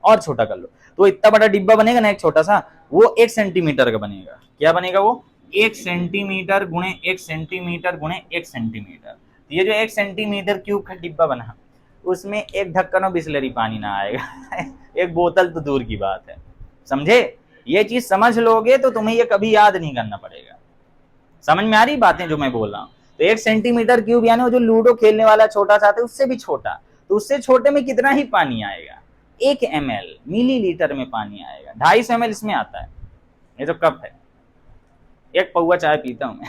और छोटा कर लो, तो इतना बड़ा डिब्बा बनेगा ना एक छोटा सा, वो 1 सेंटीमीटर का बनेगा। क्या बनेगा वो? 1 सेंटीमीटर गुणे 1 सेंटीमीटर गुणे 1 सेंटीमीटर। ये जो 1 सेंटीमीटर क्यूब का डिब्बा बना, उसमें एक ढक्कन और बिस्लरी पानी ना आएगा एक बोतल तो दूर की बात है। समझे? ये चीज समझ लोगे तो तुम्हें ये कभी याद नहीं करना पड़ेगा। समझ में आ रही बातें जो मैं बोल रहा हूँ? तो 1 सेंटीमीटर क्यूब यानी वो जो लूडो खेलने वाला छोटा सा आता है उससे भी छोटा, तो उससे छोटे में कितना ही पानी आएगा? 1 ml मिलीलीटर में पानी आएगा। 250 ml इसमें आता है। ये जो कप है, 1 पौवा चाय पीता हूं मैं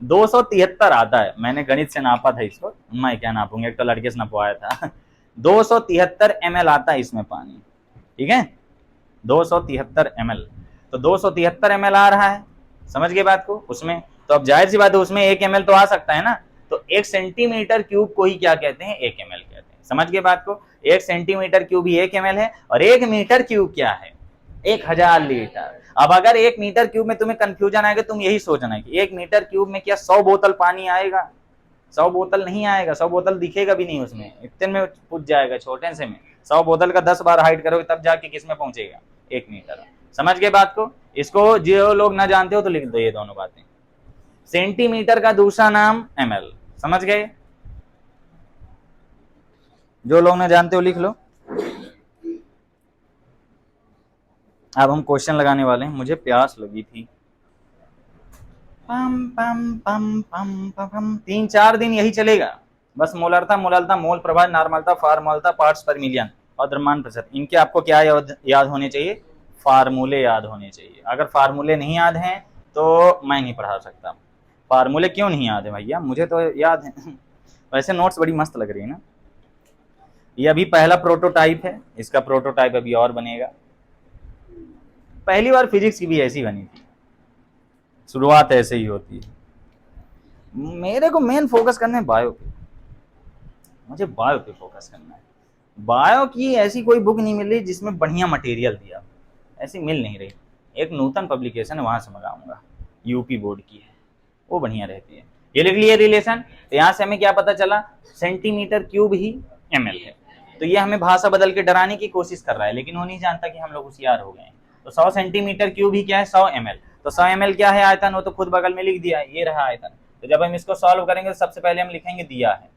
273 आता है, मैंने गणित से नापा था इसको, मैं क्या नापूंगा, एक तो लड़के से नपवाया था 273 ml आता है इसमें पानी, ठीक है, 273 ml। तो 273 ml आ रहा है, समझ गए बात को? उसमें तो अब जाहिर सी बात है उसमें 1 ml तो आ सकता है ना, तो 1 सेंटीमीटर क्यूब को ही क्या कहते हैं? 1 ml कहते हैं। समझ गए बात को? 1 सेंटीमीटर क्यूब ही 1 ml है, और 1 मीटर क्यूब क्या है? 1000 लीटर। अब अगर 1 मीटर क्यूब में तुम्हें कंफ्यूजन आएगा, तुम यही सोचना है कि 1 मीटर क्यूब में क्या 100 बोतल पानी आएगा? 100 बोतल नहीं आएगा, 100 बोतल दिखेगा भी नहीं उसमें, इतने में पूछ जाएगा, छोटे से में 100 बोतल का 10 बार हाइट करोगे तब जाके किस में पहुंचेगा? 1 मीटर। समझ गए बात को? इसको जो लोग ना जानते हो तो लिख दो ये दोनों बातें। सेंटीमीटर का दूसरा नाम ml, समझ गए? जो लोग ना जानते हो लिख लो। अब हम क्वेश्चन लगाने वाले हैं, मुझे प्यास लगी थी। पम पम पम पम पम 3-4 दिन यही चलेगा, बस मोलरता, मोललता, मोल प्रभाव, नॉर्मलता, फार्मूलता, पार्ट्स पर मिलियन और द्रव्यमान प्रतिशत। इनके आपको क्या याद होने चाहिए? फार्मूले याद होने चाहिए। अगर फार्मूले नहीं याद हैं तो मैं नहीं पढ़ा सकता। फार्मूले क्यों नहीं याद है भैया? मुझे तो याद है वैसे नोट्स बड़ी मस्त लग रही है ना। ये अभी पहला प्रोटोटाइप है, इसका प्रोटोटाइप अभी और बनेगा। पहली बार फिजिक्स की भी ऐसी बनी थी, शुरुआत ऐसे ही होती है। मेरे को मेन फोकस करना है बायो पे, मुझे बायो पे फोकस करना है। बायो की ऐसी कोई बुक नहीं मिल रही जिसमें बढ़िया मटेरियल दिया, ऐसी मिल नहीं रही। एक नूतन पब्लिकेशन है, वहां से मंगाऊंगा, यूपी बोर्ड की है, वो बढ़िया रहती है। ये लिख लिया रिलेशन। तो यहाँ से हमें क्या पता चला? सेंटीमीटर क्यूब ही ml है। तो ये हमें भाषा बदल के डराने की कोशिश कर रहा है, लेकिन वो नहीं जानता कि हम लोग होशियार हो गए हैं। तो 100 सेंटीमीटर क्यूब ही क्या है? 100 ml। तो 100 ml क्या है? आयतन। वो तो खुद बगल में लिख दिया है, ये रहा आयतन। तो जब हम इसको सॉल्व करेंगे तो सबसे पहले हम लिखेंगे दिया है।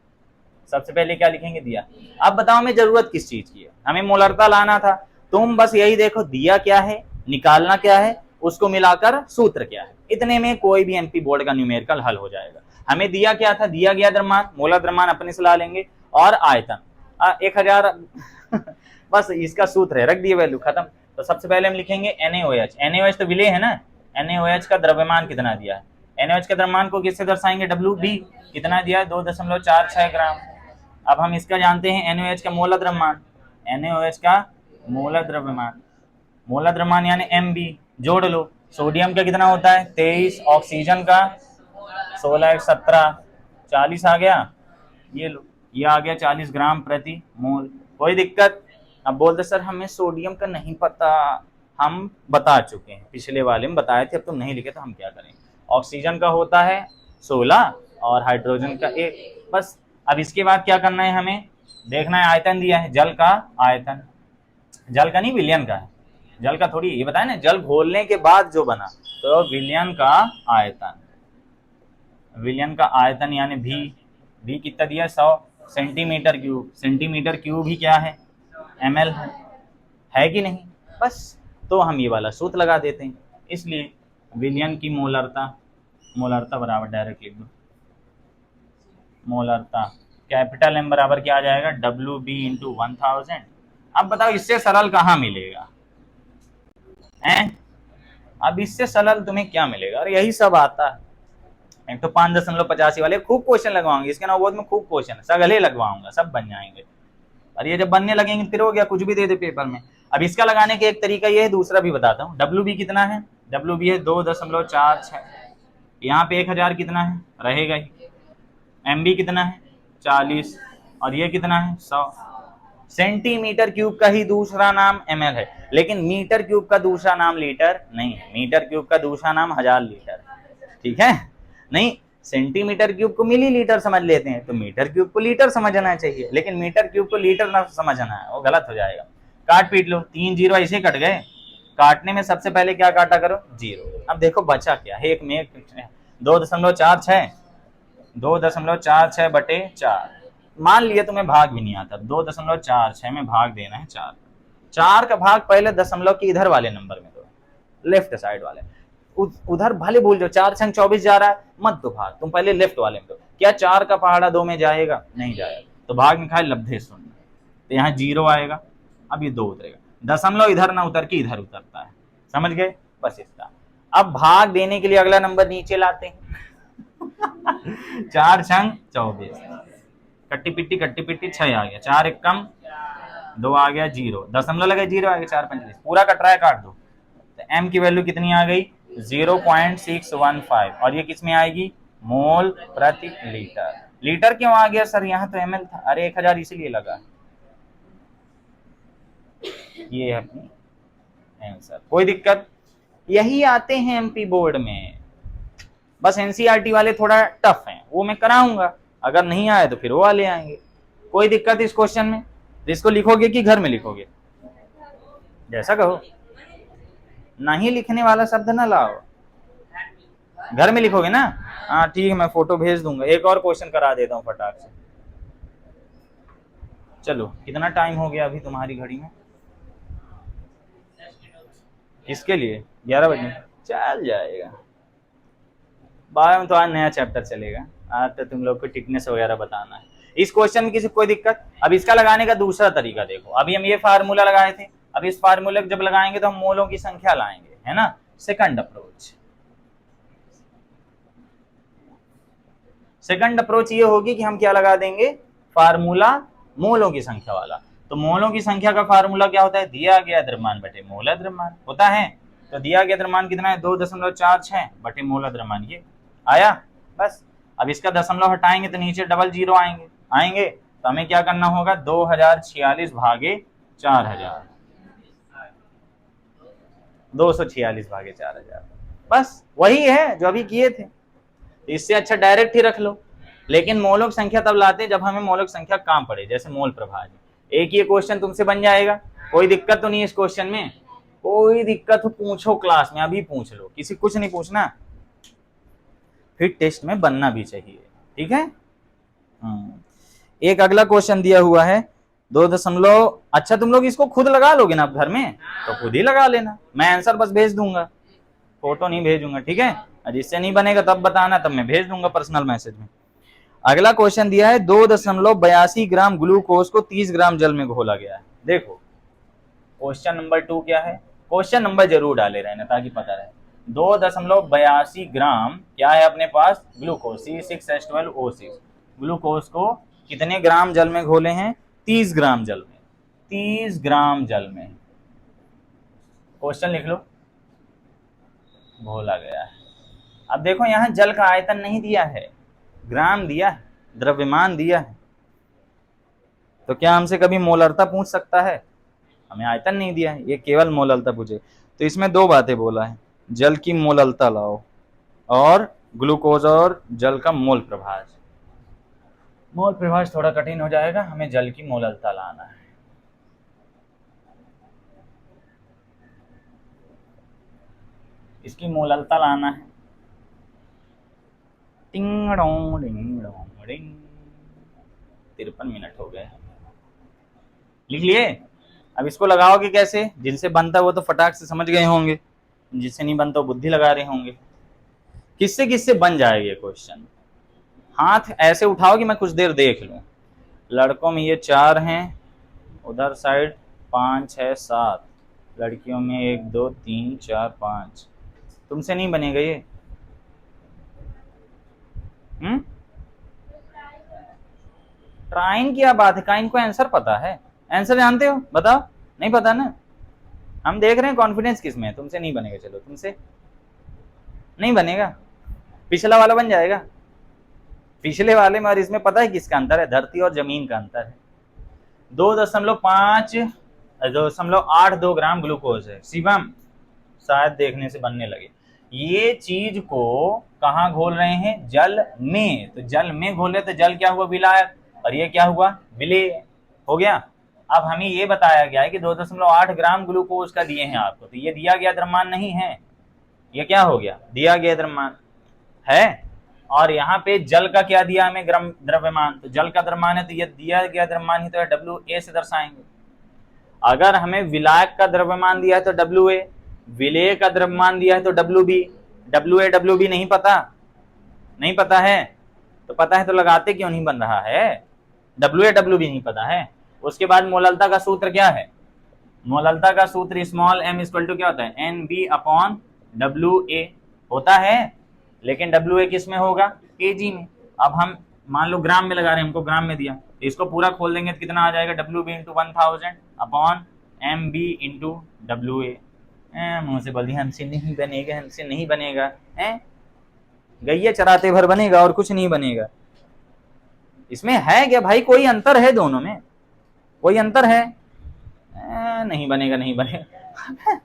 सबसे पहले क्या लिखेंगे? दिया। अब बताओ हमें जरूरत किस चीज की है? हमें मोलरता लाना था। तुम बस यही देखो, दिया क्या है, निकालना क्या है, उसको मिलाकर सूत्र क्या है, इतने में कोई भी एमपी बोर्ड का न्यूमेरिकल हल हो जाएगा। हमें दिया क्या था? दिया गया द्रव्यमान, मोलर द्रव्यमान अपने से ला लेंगे, और आयतन 1000 बस इसका सूत्र है, रख दिए, वैल्यू खत्म। तो सबसे पहले हम लिखेंगे NaOH। NaOH तो विलेय है ना। NaOH का द्रव्यमान कितना दिया है? NaOH का द्रव्यमान को किससे दर्शाएंगे? WB। कितना दिया है? 2.46 ग्राम। अब हम इसका जानते हैं NaOH का मोलर द्रव्यमान, NaOH का मोलर द्रव्यमान, मोलर द्रव्यमान यानी MB। जोड़ लो। सोडियम का कितना होता है? 23, ऑक्सीजन का 16, 17, 40 आ गया। ये लो, ये आ गया 40 ग्राम प्रति मोल। कोई दिक्कत? अब बोलते सर हमें सोडियम का नहीं पता, हम बता चुके हैं, पिछले वाले में बताए थे, अब तुम नहीं लिखे तो हम क्या करें। ऑक्सीजन का होता है 16 और हाइड्रोजन का 1, बस। अब इसके बाद क्या करना है? हमें देखना है, आयतन दिया है, जल का आयतन, जल का नहीं विलयन का है, जल का थोड़ी, ये बताया ना, जल घोलने के बाद जो बना, तो विलयन का आयतन, विलयन का आयतन यानी भी कितना दिया? 100 सेंटीमीटर क्यूब। सेंटीमीटर क्यूब ही क्या है? ml है कि नहीं? बस, तो हम ये वाला सूत्र लगा देते हैं। इसलिए विलयन की मोलरता, मोलरता बराबर डायरेक्ट लिख दो, मोलरता कैपिटल M बराबर क्या आ जाएगा? WB × 1000। अब बताओ इससे सरल कहाँ मिलेगा? अब इससे सरल तुम्हें क्या मिलेगा? और यही सब आता है। एक तो 5.85 वाले खूब क्वेश्चन लगवाऊंगे, इसके नौबत में खूब क्वेश्चन, सगले लगवाऊंगा, सब बन जाएंगे। और ये जब बनने लगेंगे फिर हो गया, कुछ भी दे दे पेपर में। अब इसका लगाने का एक तरीका ये है, दूसरा भी बताता हूँ। WB कितना है? WB है 2.46। यहाँ पे 1000 कितना है? रहेगा ही। MB कितना है? 40। और ये कितना है? 100। सेंटीमीटर क्यूब का ही दूसरा नाम ml है, लेकिन मीटर क्यूब का दूसरा नाम लीटर नहीं है। मीटर क्यूब का दूसरा नाम 1000 लीटर, ठीक है? नहीं, सेंटीमीटर क्यूब को मिलीलीटर समझ लेते हैं, तो मीटर क्यूब को लीटर समझना चाहिए, लेकिन मीटर क्यूब को लीटर ना समझना है, वो गलत हो जाएगा। काट पीट लो, 3 जीरो ऐसे कट गए। काटने में सबसे पहले क्या काटा करो, 0। अब देखो बचा क्या है, एक में 2.46, 2.46 बटे 4। मान लिया तुम्हें भाग भी नहीं आता, 2.46 में भाग देना है 4। 4 का भाग पहले दशमलव के इधर वाले नंबर में दो, लेफ्ट साइड वाले। उधर भले भूल जाओ, 4 संग 24 जा रहा है, मत दो भाग, तुम पहले लेफ्ट वाले में दो। क्या 4 का पहाड़ा 2 में जाएगा, नहीं जाएगा, तो भाग में खाए लब्धे शून्य, तो यहाँ 0 आएगा। अब ये 2 उतरेगा, दशमलव इधर ना उतर के इधर उतरता है, समझ गए, बस इसका। अब भाग देने के लिए अगला नंबर नीचे लाते हैं 4 संग 24, कट्टी पिट्टी 6 आ गया, 4 एक कम 2 आ गया, 0 दशमलव लगे 0 आ गया, 4 5 पूरा कट रहा है, काट दो। तो m की वैल्यू कितनी आ गई, 0.615, और ये किस में आएगी, मोल प्रति लीटर। लीटर क्यों आ गया सर, यहाँ तो ml था, अरे 1000 इसीलिए लगा। ये है अपनी आंसर, कोई दिक्कत, यही आते हैं एमपी बोर्ड में, बस एनसीईआरटी वाले थोड़ा टफ हैं, वो मैं कराऊंगा, अगर नहीं आए तो फिर वो वाले आएंगे। कोई दिक्कत इस क्वेश्चन में, इसको लिखोगे कि घर में लिखोगे, जैसा कहो, नहीं लिखने वाला शब्द ना लाओ, घर में लिखोगे ना, हाँ ठीक है, मैं फोटो भेज दूंगा। एक और क्वेश्चन करा देता हूँ फटाक से। चलो कितना टाइम हो गया अभी तुम्हारी घड़ी में, किसके लिए, 11 बजे, चल जाएगा। बाद में तो आज नया चैप्टर चलेगा, आज तो तुम लोग को टिकनेस वगैरह बताना है। इस क्वेश्चन में किसी कोई दिक्कत। अब इसका लगाने का दूसरा तरीका देखो, अभी हम ये फार्मूला लगाए थे, अब इस फार्मूले को जब लगाएंगे तो हम मोलों की संख्या लाएंगे, है ना। सेकंड अप्रोच ये होगी कि हम क्या लगा देंगे, फार्मूला मोलों की संख्या वाला। तो मोलों की संख्या का फार्मूला क्या होता है, दिया गया द्रव्यमान बटे मोल द्रव्यमान होता है। तो दिया गया द्रव्यमान कितना है, 2.46 बटे मोल द्रव्यमान, ये आया बस। अब इसका दशमलव हटाएंगे तो नीचे डबल 0 आएंगे, तो हमें क्या करना होगा, 2046 भागे 4000, 246 भागे 4000, बस वही है जो अभी किए थे। इससे अच्छा डायरेक्ट ही रख लो, लेकिन मोलों की संख्या तब लाते हैं जब हमें मोलों की संख्या काम पड़े, जैसे मोल प्रभाजी। एक ये क्वेश्चन तुमसे बन जाएगा, कोई दिक्कत तो नहीं है इस क्वेश्चन में, कोई दिक्कत हो पूछो क्लास में, अभी पूछ लो, किसी कुछ नहीं पूछना, फिर टेस्ट में बनना भी चाहिए, ठीक है। एक अगला क्वेश्चन दिया हुआ है 2 अच्छा तुम लोग इसको खुद लगा लोगे ना घर में, तो खुद ही लगा लेना, मैं आंसर बस भेज दूंगा, फोटो नहीं भेजूंगा, ठीक है। जिससे नहीं बनेगा तब बताना, तब मैं भेज दूंगा पर्सनल मैसेज में। अगला क्वेश्चन दिया है 2.82 ग्राम ग्लूकोज को 30 ग्राम जल में घोला गया है। देखो क्वेश्चन नंबर 2 क्या है, क्वेश्चन नंबर जरूर डाले रहना ताकि पता रहे। 2.82 ग्राम क्या है अपने पास, ग्लूकोज C6H12O6, ग्लूकोज को कितने ग्राम जल में घोले हैं, 30 ग्राम जल में, 30 ग्राम जल में। क्वेश्चन लिख लो, घोला गया है। अब देखो यहाँ जल का आयतन नहीं दिया है, ग्राम दिया है, द्रव्यमान दिया है, तो क्या हमसे कभी मोलरता पूछ सकता है, हमें आयतन नहीं दिया है, ये केवल मोलरता पूछे। तो इसमें 2 बातें बोला है, जल की मोलरता लाओ और ग्लूकोज और जल का मोल प्रभाज। मोल प्रभाज थोड़ा कठिन हो जाएगा, हमें जल की मोलरता लाना है। इसकी मोलरता लाना है। टिंग dong ding dong ding, 53 minute हो गए, लिख लिए। अब इसको लगाओगे कैसे, जिनसे बनता है वो तो फटाक से समझ गए होंगे, जिससे नहीं बनता वो बुद्धि लगा रहे होंगे। किससे किससे बन जाएगा ये क्वेश्चन, हाथ ऐसे उठाओ कि मैं कुछ देर देख लूं। लड़कों में ये 4 हैं, उधर साइड 5 है 7, लड़कियों में 1 2 3 4 5। तुमसे नहीं बनेगा ये, ट्राइन क्या बात है, काइन को आंसर पता है, आंसर जानते हो, बताओ, नहीं पता ना। हम देख रहे हैं कॉन्फिडेंस किस में है, तुमसे नहीं बनेगा, चलो तुमसे नहीं बनेगा, पिछला वाला बन जाएगा। पिछले वाले में और इसमें पता है किसका अंतर है, धरती और जमीन का अंतर है। 2.82 ग्राम ग्लूकोज है, शिवम शायद देखने से बनने लगे। ये चीज को कहाँ घोल रहे हैं? जल में। तो जल में घोले तो जल क्या हुआ? विलायक। और ये क्या हुआ? विलेय। हो गया। अब हमें ये बताया गया है कि 2.8 ग्राम ग्लूकोज का दिए हैं आपको, तो ये दिया गया द्रव्यमान नहीं है, ये क्या हो गया? दिया गया द्रव्यमान है। और यहाँ पे जल का क्या दिया हमें? द्रव्यमान। तो जल का द्रव्यमान है तो ये दिया गया द्रव्यमान ही तो है, WA से दर्शाएंगे। अगर हमें विलायक का द्रव्यमान दिया है तो WA, विलेय का द्रव्यमान दिया है तो WB। WA WB नहीं पता? नहीं पता है? तो पता है तो लगाते क्यों नहीं बन रहा है? WA WB नहीं पता है। उसके बाद मोललता का सूत्र क्या है? मोललता का सूत्र स्मॉल m इक्वल टू क्या होता है? NB अपॉन WA होता है, लेकिन WA किस में होगा? kg में। अब हम मान लो ग्राम में लगा रहे हैं, हमको ग्राम में दिया, तो इसको पूरा खोल देंगे तो कितना आ जाएगा? WB into 1000 upon MB into WA। मुंह से बोल दिया हमसे नहीं बनेगा, हमसे नहीं बनेगा। गैया चराते भर बनेगा और कुछ नहीं बनेगा। इसमें है क्या भाई? कोई अंतर है दोनों में? कोई अंतर है? नहीं बनेगा, नहीं बनेगा।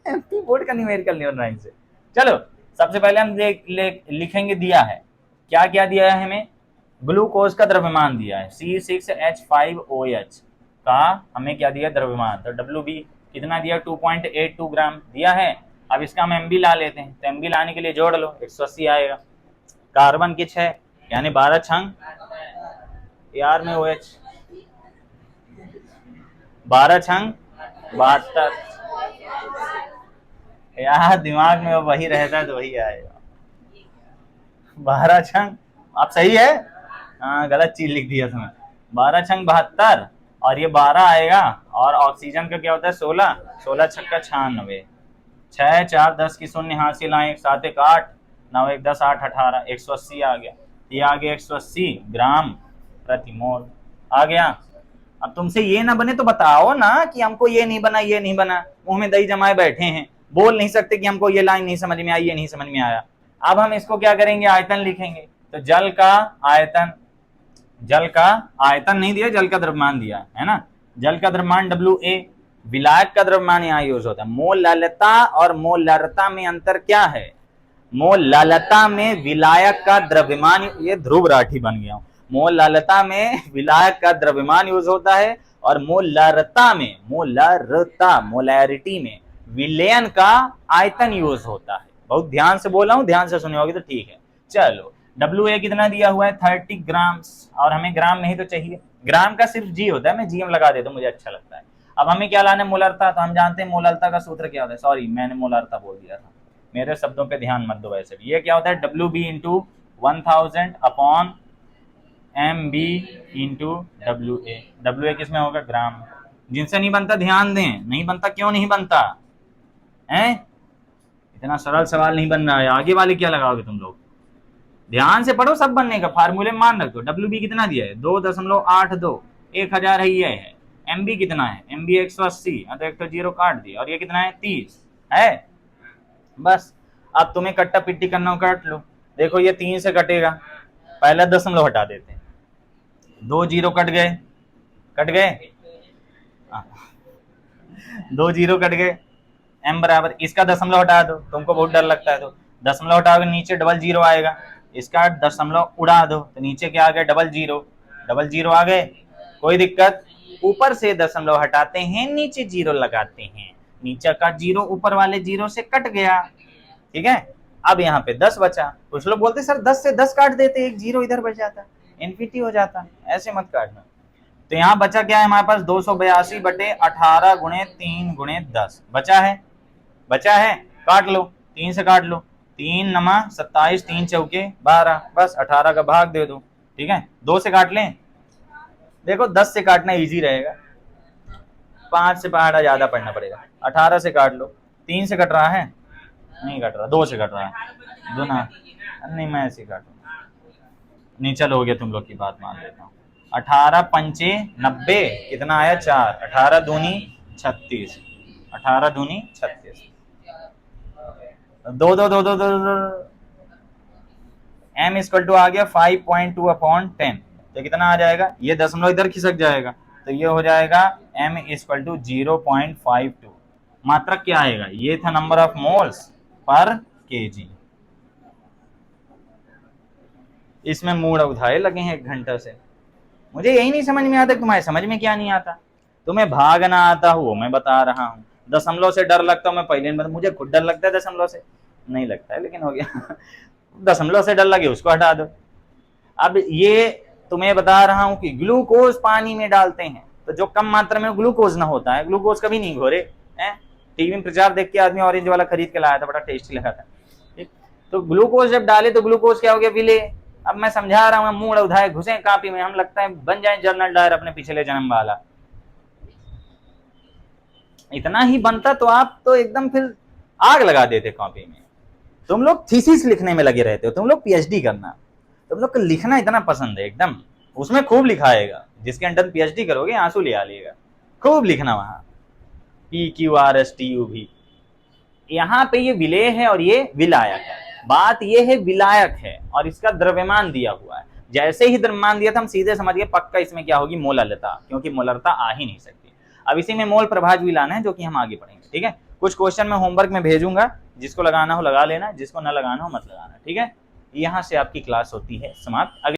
एमपी बोर्ड का न्यूमेरिकल न्यूमेराइज से। चलो सबसे पहले हम लिखेंगे दिया है क्या क्या दिया है हमें? ग्लूकोज का द्रव्यमान दिया है C6H5OH का हमें क्या दिया? द्रव्यमान। तो WB कितना दिया? 2.82 ग्राम दिया है। अब इसका हम MB ला लेते हैं, तो MB लाने के लिए जोड़ लो, 180 आएगा। कार्बन की 6 यानी 12 छंग यार में OH, 12 छंग 72 यार, दिमाग में वही रहता है तो वही आएगा। 12 छंग, आप सही है? हाँ, गलत चीज लिख दिया था मैं। 12 छंग 72 और ये 12 आएगा, और ऑक्सीजन का क्या होता है? 16, 16 छक्का 96, 6 4 10 की शून्य हासिल आए, 7 1 8 9 1 10 8 18, 180 आ गया। ये आ गया 180 ग्राम प्रति मोल आ गया। अब तुमसे ये ना बने तो बताओ ना कि हमको ये नहीं बना, ये नहीं बना, मुंह में दही जमाए बैठे हैं, बोल नहीं सकते कि हमको ये लाइन नहीं समझ में आई, ये नहीं समझ में आया। अब हम इसको क्या करेंगे? आयतन लिखेंगे। तो जल का आयतन, जल का आयतन नहीं दिया, जल का द्रव्यमान दिया है ना। जल का द्रव्यमान WA, विलायक का द्रव्यमान यहाँ यूज होता है। मोललता और मोलरता में अंतर क्या है? मोललता में विलायक का द्रव्यमान, ये ध्रुव राठी बन गया। मोललता में विलायक का द्रव्यमान यूज होता है, और मोलरता में, मोलरता मोलैरिटी में विलयन का आयतन यूज होता है। बहुत ध्यान से बोल रहा हूं, ध्यान से सुने होगे तो ठीक है। चलो WA कितना दिया हुआ है? 30 ग्राम, और हमें ग्राम में ही तो चाहिए। ग्राम का सिर्फ G होता है, मैं GM लगा देता हूं, मुझे अच्छा लगता है। अब हमें क्या लाना है? मोलरता। तो हम जानते हैं मोलरता का सूत्र क्या होता है। सॉरी, मैंने मोलरता बोल दिया था, मेरे शब्दों पे ध्यान मत दो। वैसे भी ये क्या होता है? WB into 1000 upon MB into WA। WA किस में होगा? ग्राम। जिनसे नहीं बनता ध्यान दें, नहीं बनता। क्यों नहीं बनता है? इतना सरल सवाल नहीं बन रहा है, आगे वाले क्या लगाओगे तुम लोग? ध्यान से पढ़ो, सब बनने का फार्मूले मान रख दो। WB कितना दिया है? 2.82, 1000 है ये है। MB कितना है? MB 180, तो एक तो जीरो काट दिया, और ये कितना है? 30 है। बस अब तुम्हें कट्टा पिट्टी करना हो, काट लो। देखो ये 3 से कटेगा, पहला दशमलव हटा देते हैं, 2 जीरो कट गए, कट गए, 2 जीरो कट गए। M बराबर, इसका दशमलव हटा दो, तुमको बहुत डर लगता है तो दशमलव हटाओगे, नीचे डबल जीरो आएगा। इसका दशमलव उड़ा दो तो नीचे क्या आ गया? डबल जीरो, डबल जीरो आ गए। कोई दिक्कत? ऊपर से दशमलव हटाते हैं, नीचे जीरो लगाते हैं, नीचे का जीरो ऊपर वाले जीरो से कट गया। ठीक है, अब यहाँ पे 10 बचा। कुछ लोग बोलते सर 10 से 10 काट देते, एक जीरो इधर बच जाता, इन्फिनिटी हो जाता। ऐसे मत काटना। तो यहाँ बचा क्या है हमारे पास? 282 बटे 18 गुणे 3 गुणे 10 बचा है, बचा है। काट लो, 3 से काट लो, 3 नमा 27, 3 चौके 12, बस 18 का भाग दे दो। ठीक है, 2 से काट लें। देखो 10 से काटना इजी रहेगा, 5 से पहाड़ा ज्यादा पढ़ना पड़ेगा। 18 से काट लो, 3 से कट रहा है? नहीं कट रहा, 2 से कट रहा है। 2 ना, नहीं मैं ऐसे काटूंगा। नहीं चलो हो गया, तुम लोग की बात मान लेता हूँ। 18 पंचे 90, कितना आया? 4। 18 दूनी 36, 18 दूनी 36, 2 2 2 2 2। M इक्वल टू आ गया 5.2 अपॉन 10, तो कितना आ जाएगा? ये दशमलव इधर खिसक जाएगा, तो ये हो जाएगा M इक्वल टू 0.52। मात्रक क्या आएगा? ये था number of moles per KG. इसमें मूड उधाए लगे हैं 1 घंटे से। मुझे यही नहीं समझ में आता, तुम्हारे समझ में क्या नहीं आता? तुम्हें भागना आता हो, मैं बता रहा हूँ। दशमलव से डर लगता हूँ, मैं पहले नहीं बता, मुझे खुद डर लगता है दशमलव से, नहीं लगता है लेकिन हो गया दशमलव से डर लगे उसको हटा दो। अब ये तुम्हें बता रहा हूँ कि ग्लूकोज पानी में डालते हैं तो जो कम मात्रा में ग्लूकोज ना होता है, ग्लूकोज कभी नहीं घोरे हैं। टीवी में प्रचार देख के आदमी ऑरेंज वाला खरीद के लाया था, बड़ा टेस्टी लगा था। ठीक, तो ग्लूकोज जब डाले तो ग्लूकोज क्या हो गया, विले। अब मैं समझा रहा हूँ, मूड उधाए घुसे कापी में, हम लगता है बन जाए जर्नल डायर अपने पिछले जन्म वाला। इतना ही बनता तो आप तो एकदम फिर आग लगा देते कॉपी में। तुम लोग थीसिस लिखने में लगे रहते हो, तुम लोग पीएचडी करना, तुम लोग को लिखना इतना पसंद है एकदम, उसमें खूब लिखाएगा। जिसके अंडर पीएचडी करोगे आंसू ले आइएगा, खूब लिखना वहां, PQRSTUV। यहाँ पे ये विलेय है और ये विलायक है। बात ये है विलायक है और इसका द्रव्यमान दिया हुआ है। जैसे ही द्रव्यमान दिया था हम सीधे समझ गए पक्का इसमें क्या होगी, मोलरता, क्योंकि मोलरता आ ही नहीं सकती। अब इसी में मोल प्रभाज भी लाना है, जो कि हम आगे पढ़ेंगे। ठीक है, कुछ क्वेश्चन मैं होमवर्क में भेजूंगा, जिसको लगाना हो लगा लेना, जिसको ना लगाना हो मत लगाना। ठीक है, यहाँ से आपकी क्लास होती है समाप्त।